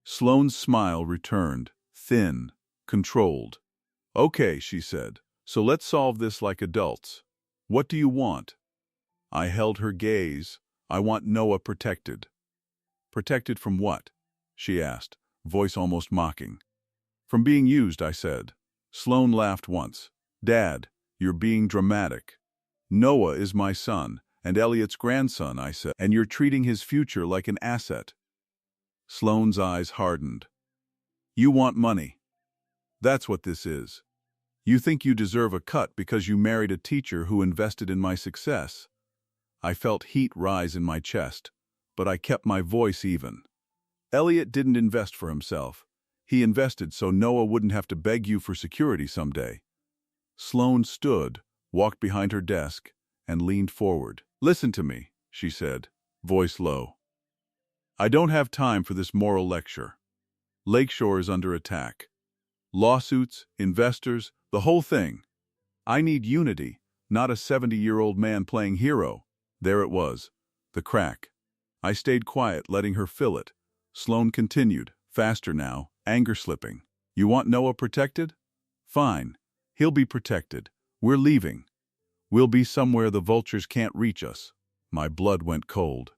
S1: Sloane's smile returned, thin, controlled. "Okay," she said, "so let's solve this like adults. What do you want?" I held her gaze. "I want Noah protected." "Protected from what?" she asked, voice almost mocking. "From being used," I said. Sloane laughed once. "Dad, you're being dramatic. Noah is my son, and Elliot's grandson," I said, "and you're treating his future like an asset." Sloane's eyes hardened. "You want money. That's what this is. You think you deserve a cut because you married a teacher who invested in my success." I felt heat rise in my chest, but I kept my voice even. "Elliot didn't invest for himself. He invested so Noah wouldn't have to beg you for security someday." Sloane stood, walked behind her desk, and leaned forward. "Listen to me," she said, voice low. "I don't have time for this moral lecture. Lakeshore is under attack. Lawsuits, investors, the whole thing. I need unity, not a 70-year-old man playing hero." There it was, the crack. I stayed quiet, letting her fill it. Sloane continued, faster now, anger slipping. "You want Noah protected? Fine. He'll be protected. We're leaving. We'll be somewhere the vultures can't reach us." My blood went cold.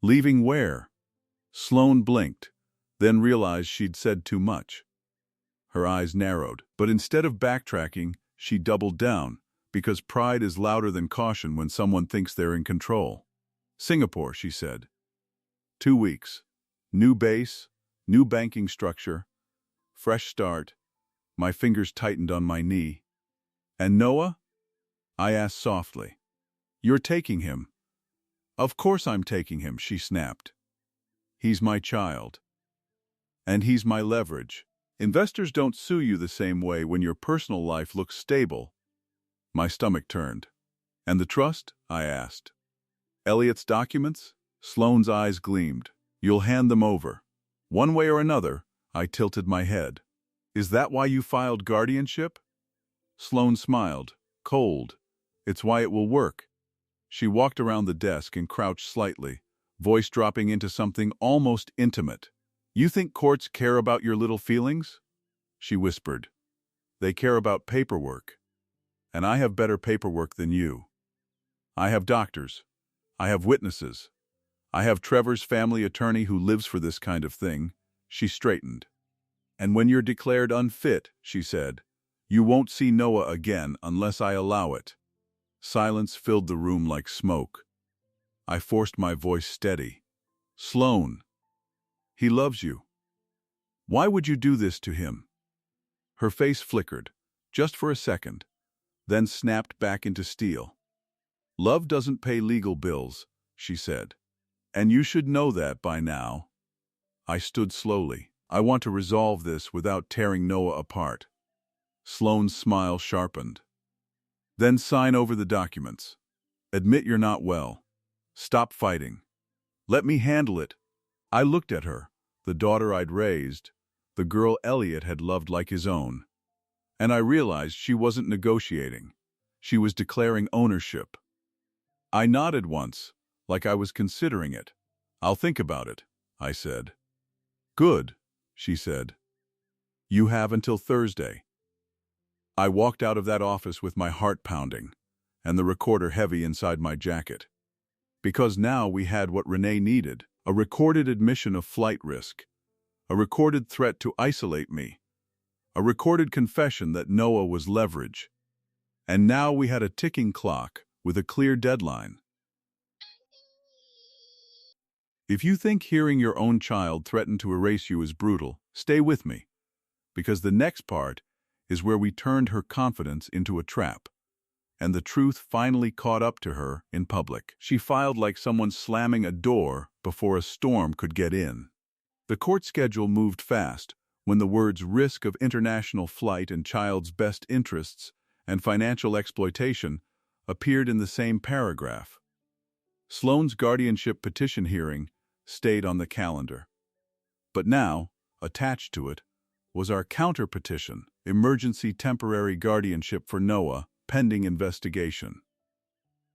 S1: "Leaving where?" Sloane blinked, then realized she'd said too much. Her eyes narrowed, but instead of backtracking, she doubled down, because pride is louder than caution when someone thinks they're in control. "Singapore," she said. 2 weeks. New base, new banking structure, fresh start." My fingers tightened on my knee. "And Noah?" I asked softly. "You're taking him." Of course I'm taking him, she snapped. He's my child. And he's my leverage. Investors don't sue you the same way when your personal life looks stable. My stomach turned. And the trust? I asked. Elliot's documents? Sloane's eyes gleamed. You'll hand them over. One way or another, I tilted my head. Is that why you filed guardianship? Sloane smiled, cold. It's why it will work. She walked around the desk and crouched slightly, voice dropping into something almost intimate. You think courts care about your little feelings? She whispered. They care about paperwork. And I have better paperwork than you. I have doctors. I have witnesses. I have Trevor's family attorney who lives for this kind of thing. She straightened. And when you're declared unfit, she said, you won't see Noah again unless I allow it. Silence filled the room like smoke. I forced my voice steady. Sloane. He loves you. Why would you do this to him? Her face flickered, just for a second, then snapped back into steel. Love doesn't pay legal bills, she said. And you should know that by now. I stood slowly. I want to resolve this without tearing Noah apart. Sloane's smile sharpened. Then sign over the documents. Admit you're not well. Stop fighting. Let me handle it. I looked at her, the daughter I'd raised, the girl Elliot had loved like his own. And I realized she wasn't negotiating. She was declaring ownership. I nodded once, like I was considering it. I'll think about it, I said. Good, she said. You have until Thursday. I walked out of that office with my heart pounding, and the recorder heavy inside my jacket. Because now we had what Renee needed, a recorded admission of flight risk, a recorded threat to isolate me, a recorded confession that Noah was leverage. And now we had a ticking clock with a clear deadline. If you think hearing your own child threaten to erase you is brutal, stay with me, because the next part is where we turned her confidence into a trap, and the truth finally caught up to her in public. She filed like someone slamming a door before a storm could get in. The court schedule moved fast when the words risk of international flight and child's best interests and financial exploitation appeared in the same paragraph. Sloane's guardianship petition hearing stayed on the calendar. But now, attached to it, was our counter-petition, emergency temporary guardianship for Noah, pending investigation.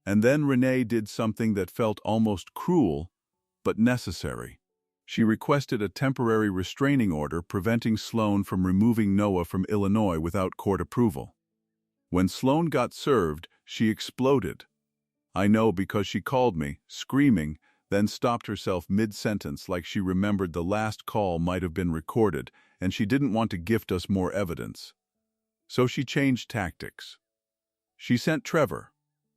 S1: And then Renee did something that felt almost cruel, but necessary. She requested a temporary restraining order preventing Sloane from removing Noah from Illinois without court approval. When Sloane got served, she exploded. I know because she called me, screaming, then stopped herself mid-sentence like she remembered the last call might have been recorded and she didn't want to gift us more evidence. So she changed tactics. She sent Trevor.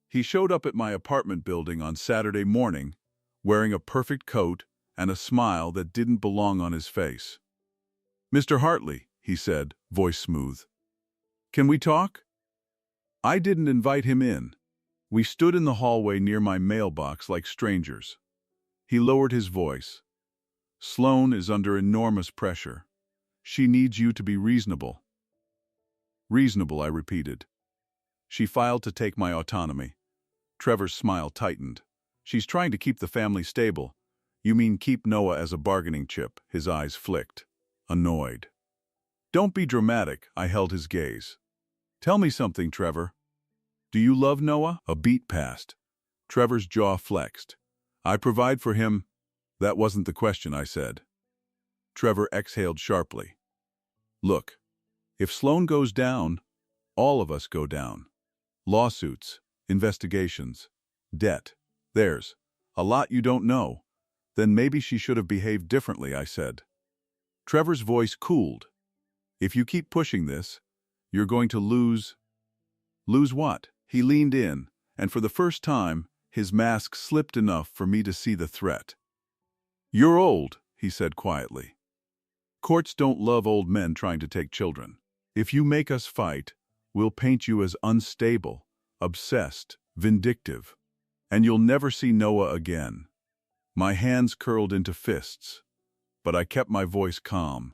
S1: He showed up at my apartment building on Saturday morning, wearing a perfect coat and a smile that didn't belong on his face. Mr. Hartley, he said, voice smooth. Can we talk? I didn't invite him in. We stood in the hallway near my mailbox like strangers. He lowered his voice. Sloane is under enormous pressure. She needs you to be reasonable. Reasonable, I repeated. She filed to take my autonomy. Trevor's smile tightened. She's trying to keep the family stable. You mean keep Noah as a bargaining chip? His eyes flicked. Annoyed. Don't be dramatic, I held his gaze. Tell me something, Trevor. Do you love Noah? A beat passed. Trevor's jaw flexed. I provide for him. That wasn't the question, I said. Trevor exhaled sharply. Look, if Sloane goes down, all of us go down. Lawsuits, investigations, debt. There's a lot you don't know. Then maybe she should have behaved differently, I said. Trevor's voice cooled. If you keep pushing this, you're going to lose. Lose what? He leaned in, and for the first time, his mask slipped enough for me to see the threat. You're old, he said quietly. Courts don't love old men trying to take children. If you make us fight, we'll paint you as unstable, obsessed, vindictive. And you'll never see Noah again. My hands curled into fists, but I kept my voice calm.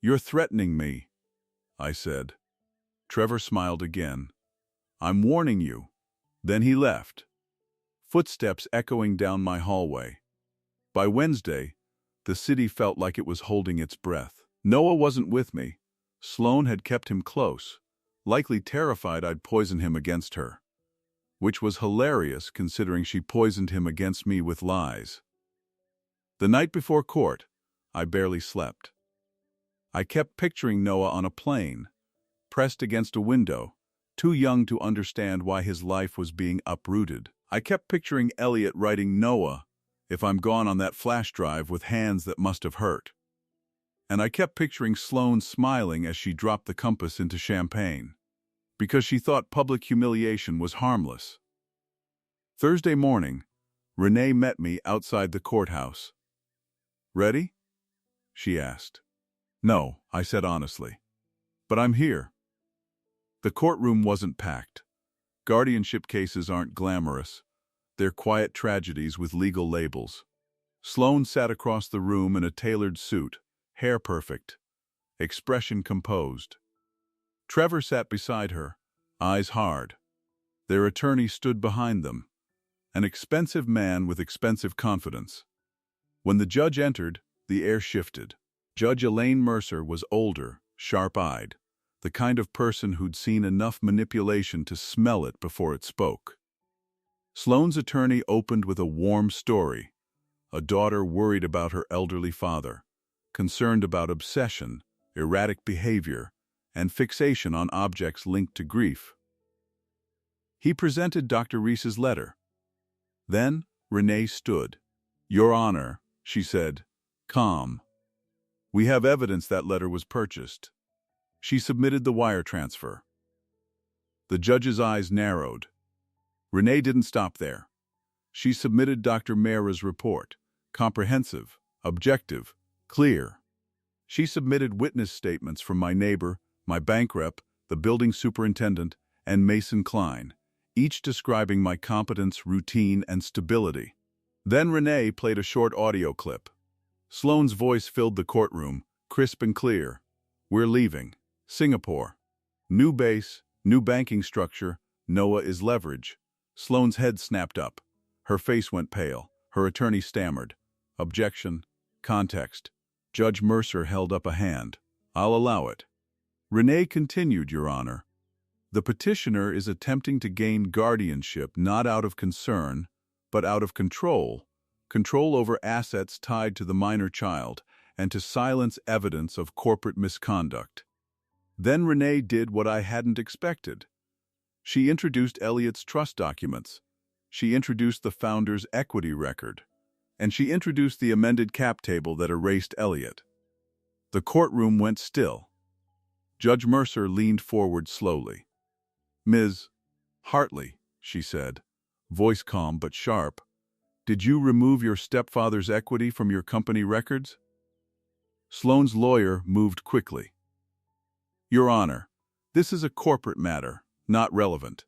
S1: You're threatening me, I said. Trevor smiled again. I'm warning you. Then he left, footsteps echoing down my hallway. By Wednesday, the city felt like it was holding its breath. Noah wasn't with me. Sloane had kept him close, likely terrified I'd poison him against her. Which was hilarious considering she poisoned him against me with lies. The night before court, I barely slept. I kept picturing Noah on a plane, pressed against a window, too young to understand why his life was being uprooted. I kept picturing Elliot writing Noah, if I'm gone on that flash drive with hands that must have hurt. And I kept picturing Sloane smiling as she dropped the compass into champagne, because she thought public humiliation was harmless. Thursday morning, Renee met me outside the courthouse. Ready? She asked. No, I said honestly. But I'm here. The courtroom wasn't packed. Guardianship cases aren't glamorous. They're quiet tragedies with legal labels. Sloane sat across the room in a tailored suit, hair perfect, expression composed. Trevor sat beside her, eyes hard. Their attorney stood behind them, an expensive man with expensive confidence. When the judge entered, the air shifted. Judge Elaine Mercer was older, sharp-eyed, the kind of person who'd seen enough manipulation to smell it before it spoke. Sloane's attorney opened with a warm story, a daughter worried about her elderly father, concerned about obsession, erratic behavior, and fixation on objects linked to grief. He presented Dr. Reese's letter. Then Renee stood. Your Honor, she said, calm. We have evidence that letter was purchased. She submitted the wire transfer. The judge's eyes narrowed. Renee didn't stop there. She submitted Dr. Mehra's report, comprehensive, objective, clear. She submitted witness statements from my neighbor, my bank rep, the building superintendent, and Mason Klein, each describing my competence, routine, and stability. Then Renee played a short audio clip. Sloane's voice filled the courtroom, crisp and clear. We're leaving. Singapore. New base, new banking structure, Noah is leverage. Sloane's head snapped up. Her face went pale. Her attorney stammered. Objection. Context. Judge Mercer held up a hand. I'll allow it. Renee continued, Your Honor. The petitioner is attempting to gain guardianship not out of concern, but out of control over assets tied to the minor child, and to silence evidence of corporate misconduct. Then Renee did what I hadn't expected. She introduced Elliot's trust documents. She introduced the founder's equity record. And she introduced the amended cap table that erased Elliot. The courtroom went still. Judge Mercer leaned forward slowly. Ms. Hartley, she said, voice calm but sharp, did you remove your stepfather's equity from your company records? Sloane's lawyer moved quickly. Your Honor, this is a corporate matter, not relevant.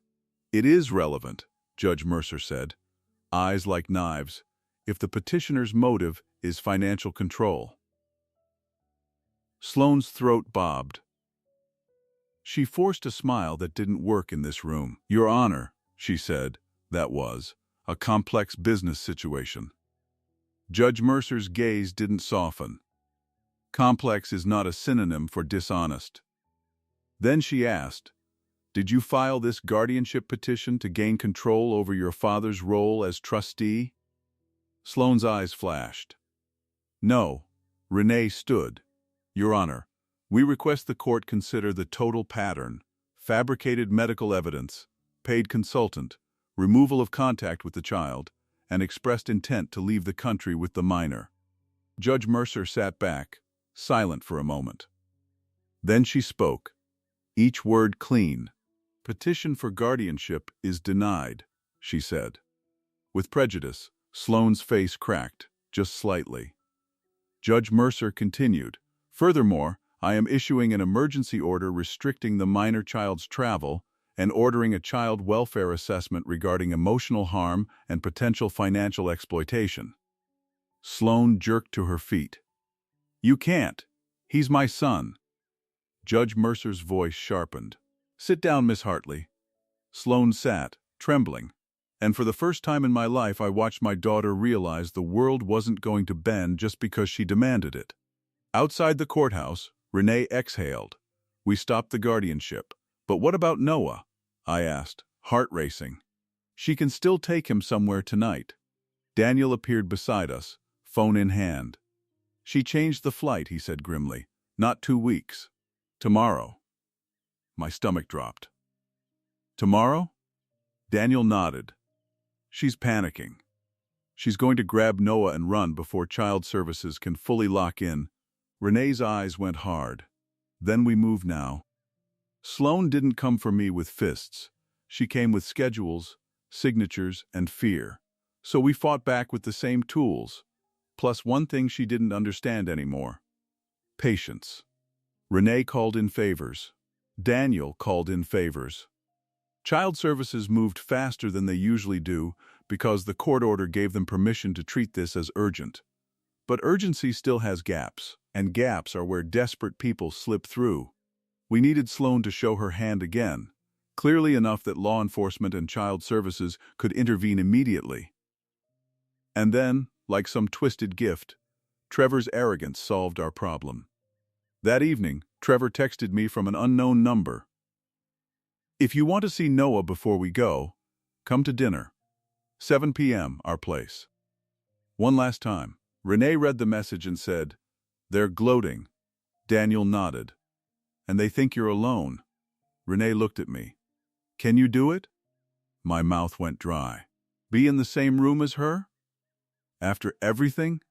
S1: It is relevant, Judge Mercer said, eyes like knives, if the petitioner's motive is financial control. Sloane's throat bobbed. She forced a smile that didn't work in this room. Your Honor, she said, that was a complex business situation. Judge Mercer's gaze didn't soften. Complex is not a synonym for dishonest. Then she asked, did you file this guardianship petition to gain control over your father's role as trustee? Sloane's eyes flashed. No. Renee stood. Your Honor, we request the court consider the total pattern, fabricated medical evidence, paid consultant, removal of contact with the child, and expressed intent to leave the country with the minor. Judge Mercer sat back, silent for a moment. Then she spoke, each word clean. Petition for guardianship is denied, she said. With prejudice, Sloane's face cracked, just slightly. Judge Mercer continued, furthermore, I am issuing an emergency order restricting the minor child's travel and ordering a child welfare assessment regarding emotional harm and potential financial exploitation. Sloane jerked to her feet. "You can't. He's my son." Judge Mercer's voice sharpened. "Sit down, Miss Hartley." Sloane sat, trembling, and for the first time in my life I watched my daughter realize the world wasn't going to bend just because she demanded it. Outside the courthouse, Renee exhaled. "We stopped the guardianship. But what about Noah?" I asked, heart racing. "She can still take him somewhere tonight." Daniel appeared beside us, phone in hand. "She changed the flight," he said grimly. "Not 2 weeks. Tomorrow." My stomach dropped. "Tomorrow?" Daniel nodded. "She's panicking. She's going to grab Noah and run before child services can fully lock in." Renee's eyes went hard. "Then we move now." Sloane didn't come for me with fists. She came with schedules, signatures, and fear. So we fought back with the same tools, plus one thing she didn't understand anymore: patience. Renee called in favors. Daniel called in favors. Child services moved faster than they usually do because the court order gave them permission to treat this as urgent. But urgency still has gaps, and gaps are where desperate people slip through. We needed Sloane to show her hand again, clearly enough that law enforcement and child services could intervene immediately. And then, like some twisted gift, Trevor's arrogance solved our problem. That evening, Trevor texted me from an unknown number. "If you want to see Noah before we go, come to dinner. 7 p.m., our place." One last time. Renee read the message and said, "They're gloating." Daniel nodded. "And they think you're alone." Renee looked at me. "Can you do it?" My mouth went dry. "Be in the same room as her? After everything?"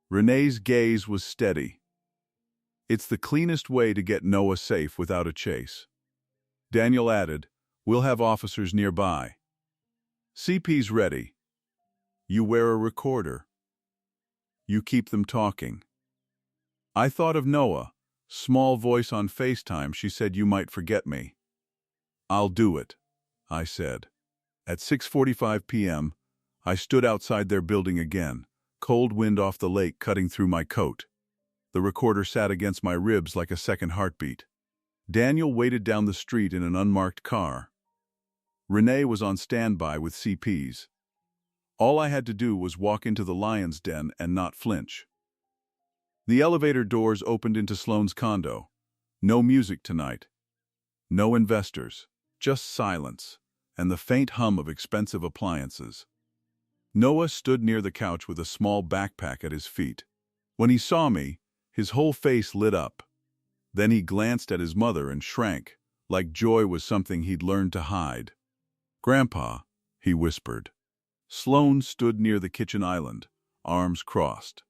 S1: Renee's gaze was steady. "It's the cleanest way to get Noah safe without a chase." Daniel added, "We'll have officers nearby. CP's ready. You wear a recorder. You keep them talking." I thought of Noah. Small voice on FaceTime. She said, "You might forget me." "I'll do it," I said. At 6:45 p.m., I stood outside their building again, cold wind off the lake cutting through my coat. The recorder sat against my ribs like a second heartbeat. Daniel waited down the street in an unmarked car. Renee was on standby with CPs. All I had to do was walk into the lion's den and not flinch. The elevator doors opened into Sloane's condo. No music tonight. No investors. Just silence, and the faint hum of expensive appliances. Noah stood near the couch with a small backpack at his feet. When he saw me, his whole face lit up. Then he glanced at his mother and shrank, like joy was something he'd learned to hide. "Grandpa," he whispered. Sloane stood near the kitchen island, arms crossed.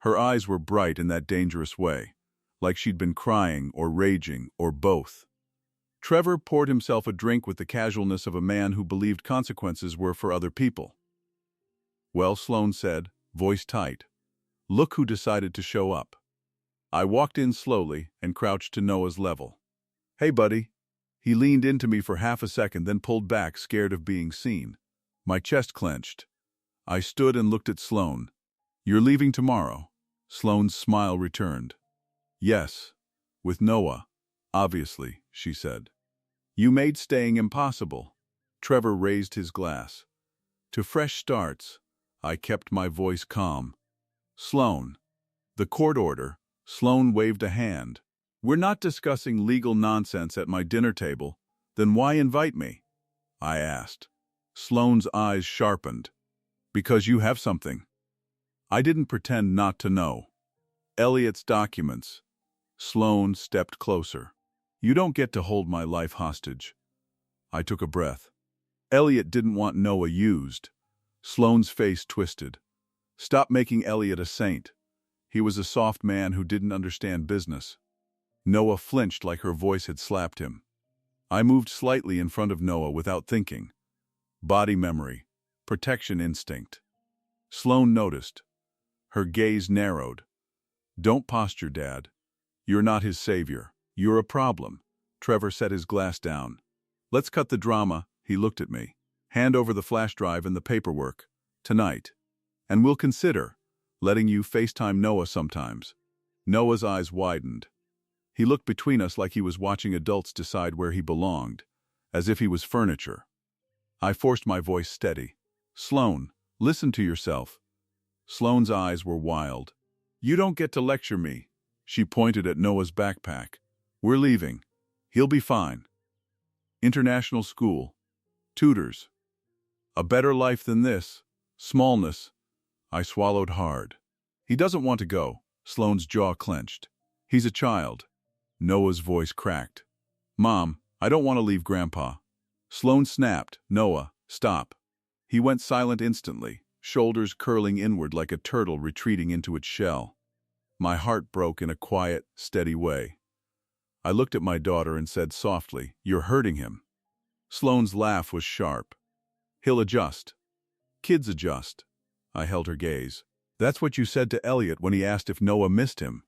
S1: Her eyes were bright in that dangerous way, like she'd been crying or raging or both. Trevor poured himself a drink with the casualness of a man who believed consequences were for other people. "Well," Sloane said, voice tight, "look who decided to show up." I walked in slowly and crouched to Noah's level. "Hey, buddy." He leaned into me for half a second, then pulled back, scared of being seen. My chest clenched. I stood and looked at Sloane. "You're leaving tomorrow?" Sloane's smile returned. "Yes, with Noah, obviously," she said. "You made staying impossible." Trevor raised his glass. "To fresh starts." I kept my voice calm. "Sloane." "The court order." Sloane waved a hand. "We're not discussing legal nonsense at my dinner table. Then why invite me?" I asked. Sloane's eyes sharpened. "Because you have something." I didn't pretend not to know. "Elliot's documents." Sloane stepped closer. "You don't get to hold my life hostage." I took a breath. "Elliot didn't want Noah used." Sloane's face twisted. "Stop making Elliot a saint. He was a soft man who didn't understand business." Noah flinched like her voice had slapped him. I moved slightly in front of Noah without thinking. Body memory. Protection instinct. Sloane noticed. Her gaze narrowed. "Don't posture, Dad. You're not his savior. You're a problem." Trevor set his glass down. Let's cut the drama, he looked at me. Hand over the flash drive and the paperwork. Tonight. And we'll consider letting you FaceTime Noah sometimes. Noah's eyes widened. He looked between us like he was watching adults decide where he belonged, as if he was furniture. I forced my voice steady. Sloan, listen to yourself. Sloan's eyes were wild. You don't get to lecture me. She pointed at Noah's backpack. We're leaving. He'll be fine. International school. Tutors. A better life than this. Smallness. I swallowed hard. He doesn't want to go. Sloan's jaw clenched. He's a child. Noah's voice cracked. Mom, I don't want to leave Grandpa. Sloan snapped. Noah, stop. He went silent instantly, shoulders curling inward like a turtle retreating into its shell. My heart broke in a quiet, steady way. I looked at my daughter and said softly, You're hurting him. Sloan's laugh was sharp. He'll adjust. Kids adjust. I held her gaze. That's what you said to Elliot when he asked if Noah missed him.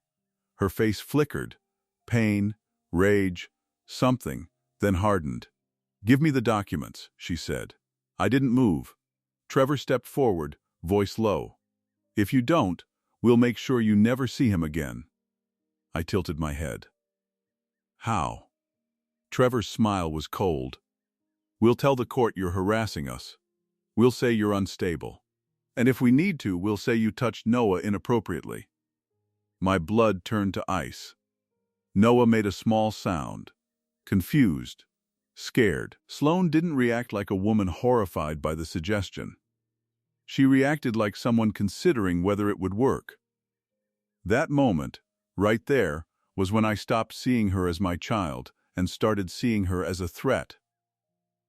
S1: Her face flickered. Pain, rage, something, then hardened. Give me the documents, she said. I didn't move. Trevor stepped forward, voice low. If you don't, we'll make sure you never see him again. I tilted my head. How? Trevor's smile was cold. We'll tell the court you're harassing us. We'll say you're unstable. And if we need to, we'll say you touched Noah inappropriately. My blood turned to ice. Noah made a small sound. Confused. Scared. Sloan didn't react like a woman horrified by the suggestion. She reacted like someone considering whether it would work. That moment, right there, was when I stopped seeing her as my child and started seeing her as a threat.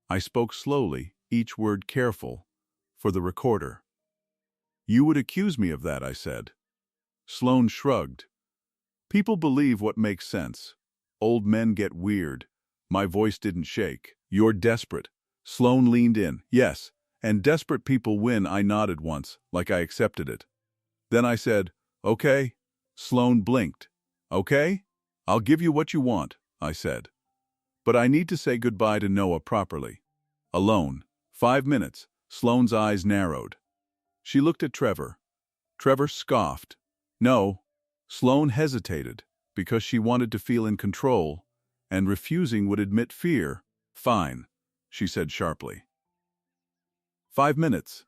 S1: I spoke slowly, each word careful, for the recorder. You would accuse me of that, I said. Sloan shrugged. People believe what makes sense. Old men get weird. My voice didn't shake. You're desperate. Sloan leaned in. Yes, and desperate people win, I nodded once, like I accepted it. Then I said, Okay. Sloan blinked. Okay? I'll give you what you want, I said. But I need to say goodbye to Noah properly. Alone. 5 minutes. Sloan's eyes narrowed. She looked at Trevor. Trevor scoffed. No. Sloan hesitated, because she wanted to feel in control, and refusing would admit fear. Fine, she said sharply. 5 minutes.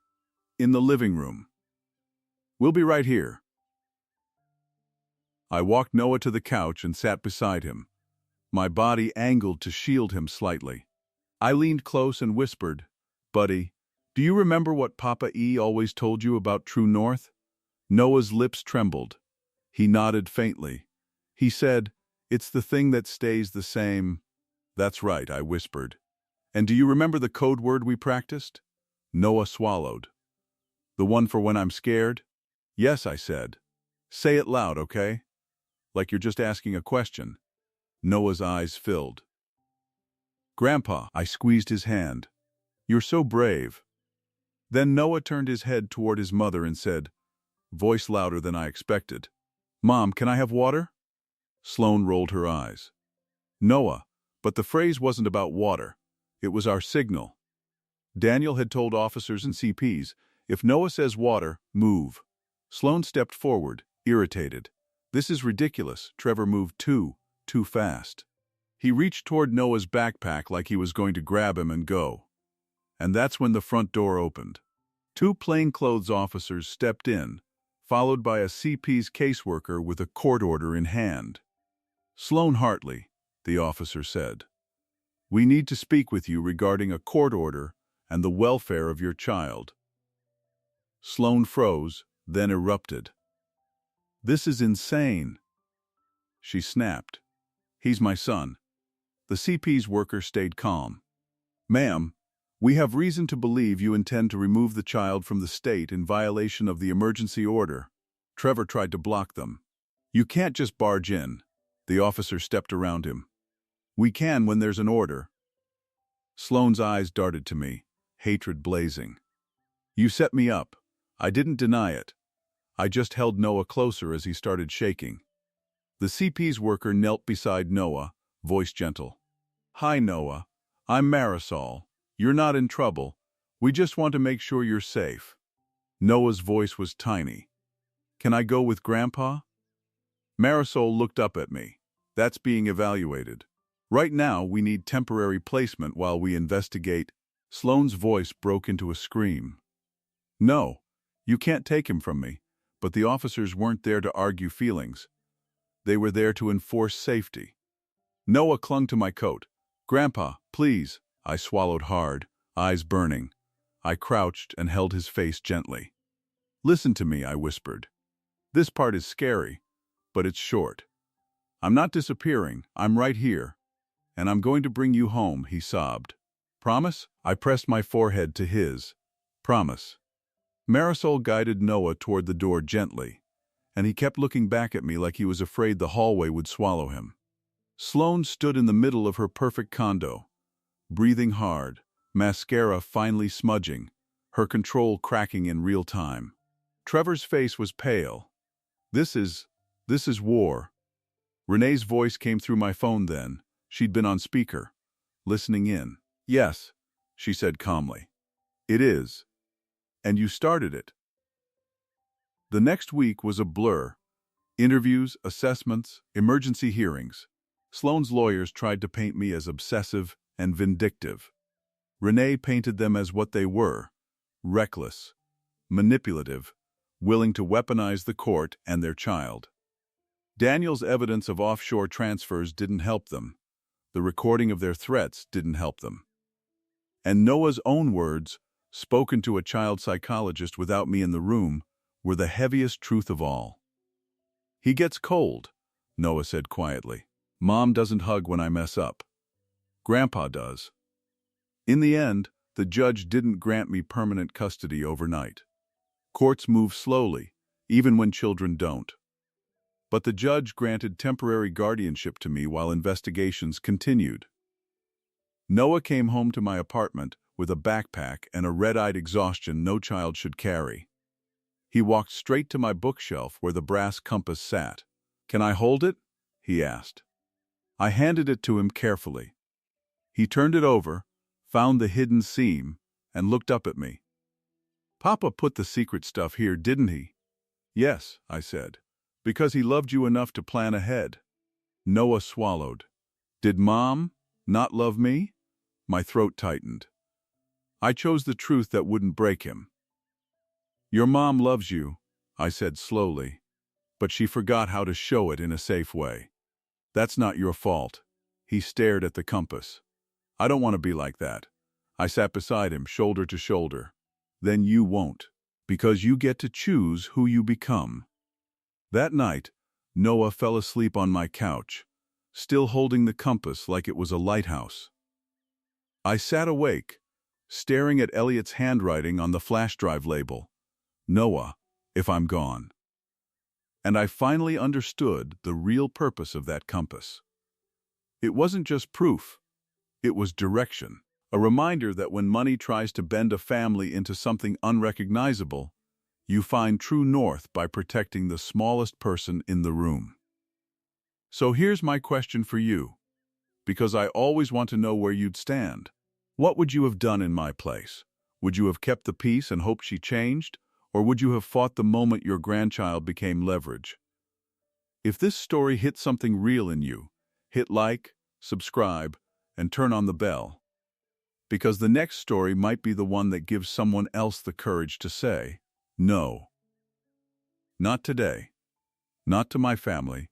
S1: In the living room. We'll be right here. I walked Noah to the couch and sat beside him, my body angled to shield him slightly. I leaned close and whispered, Buddy, do you remember what Papa E always told you about true north? Noah's lips trembled. He nodded faintly. He said, It's the thing that stays the same. That's right, I whispered. And do you remember the code word we practiced? Noah swallowed. The one for when I'm scared? Yes, I said. Say it loud, okay? Like you're just asking a question. Noah's eyes filled. Grandpa, I squeezed his hand. You're so brave. Then Noah turned his head toward his mother and said, voice louder than I expected, Mom, can I have water? Sloan rolled her eyes. Noah, but the phrase wasn't about water. It was our signal. Daniel had told officers and CPs, if Noah says water, move. Sloan stepped forward, irritated. This is ridiculous. Trevor moved too fast. He reached toward Noah's backpack like he was going to grab him and go. And that's when the front door opened. 2 plainclothes officers stepped in, followed by a CP's caseworker with a court order in hand. Sloan Hartley, the officer said. We need to speak with you regarding a court order and the welfare of your child. Sloan froze, then erupted. This is insane. She snapped. He's my son. The CP's worker stayed calm. Ma'am, we have reason to believe you intend to remove the child from the state in violation of the emergency order. Trevor tried to block them. You can't just barge in. The officer stepped around him. We can when there's an order. Sloan's eyes darted to me, hatred blazing. You set me up. I didn't deny it. I just held Noah closer as he started shaking. The CP's worker knelt beside Noah, voice gentle. Hi, Noah. I'm Marisol. You're not in trouble. We just want to make sure you're safe. Noah's voice was tiny. Can I go with Grandpa? Marisol looked up at me. That's being evaluated. Right now, we need temporary placement while we investigate. Sloane's voice broke into a scream. No, you can't take him from me, but the officers weren't there to argue feelings. They were there to enforce safety. Noah clung to my coat. Grandpa, please. I swallowed hard, eyes burning. I crouched and held his face gently. Listen to me, I whispered. This part is scary, but it's short. I'm not disappearing, I'm right here. And I'm going to bring you home, he sobbed. Promise? I pressed my forehead to his. Promise. Marisol guided Noah toward the door gently, and he kept looking back at me like he was afraid the hallway would swallow him. Sloane stood in the middle of her perfect condo, breathing hard, mascara finely smudging, her control cracking in real time. Trevor's face was pale. This is war. Renee's voice came through my phone then. She'd been on speaker, listening in. Yes, she said calmly. It is. And you started it. The next week was a blur. Interviews, assessments, emergency hearings. Sloane's lawyers tried to paint me as obsessive and vindictive. Renee painted them as what they were: reckless, manipulative, willing to weaponize the court and their child. Daniel's evidence of offshore transfers didn't help them. The recording of their threats didn't help them. And Noah's own words, spoken to a child psychologist without me in the room, were the heaviest truth of all. He gets cold, Noah said quietly. Mom doesn't hug when I mess up. Grandpa does. In the end, the judge didn't grant me permanent custody overnight. Courts move slowly, even when children don't. But the judge granted temporary guardianship to me while investigations continued. Noah came home to my apartment with a backpack and a red-eyed exhaustion no child should carry. He walked straight to my bookshelf where the brass compass sat. Can I hold it? He asked. I handed it to him carefully. He turned it over, found the hidden seam, and looked up at me. Papa put the secret stuff here, didn't he? Yes, I said, because he loved you enough to plan ahead. Noah swallowed. Did Mom not love me? My throat tightened. I chose the truth that wouldn't break him. Your mom loves you, I said slowly, but she forgot how to show it in a safe way. That's not your fault. He stared at the compass. I don't want to be like that. I sat beside him, shoulder to shoulder. Then you won't, because you get to choose who you become. That night, Noah fell asleep on my couch, still holding the compass like it was a lighthouse. I sat awake, staring at Elliot's handwriting on the flash drive label. Noah, if I'm gone. And I finally understood the real purpose of that compass. It wasn't just proof, it was direction. A reminder that when money tries to bend a family into something unrecognizable, you find true north by protecting the smallest person in the room. So here's my question for you, because I always want to know where you'd stand. What would you have done in my place? Would you have kept the peace and hoped she changed, or would you have fought the moment your grandchild became leverage? If this story hit something real in you, hit like, subscribe, and turn on the bell. Because the next story might be the one that gives someone else the courage to say, no. Not today. Not to my family.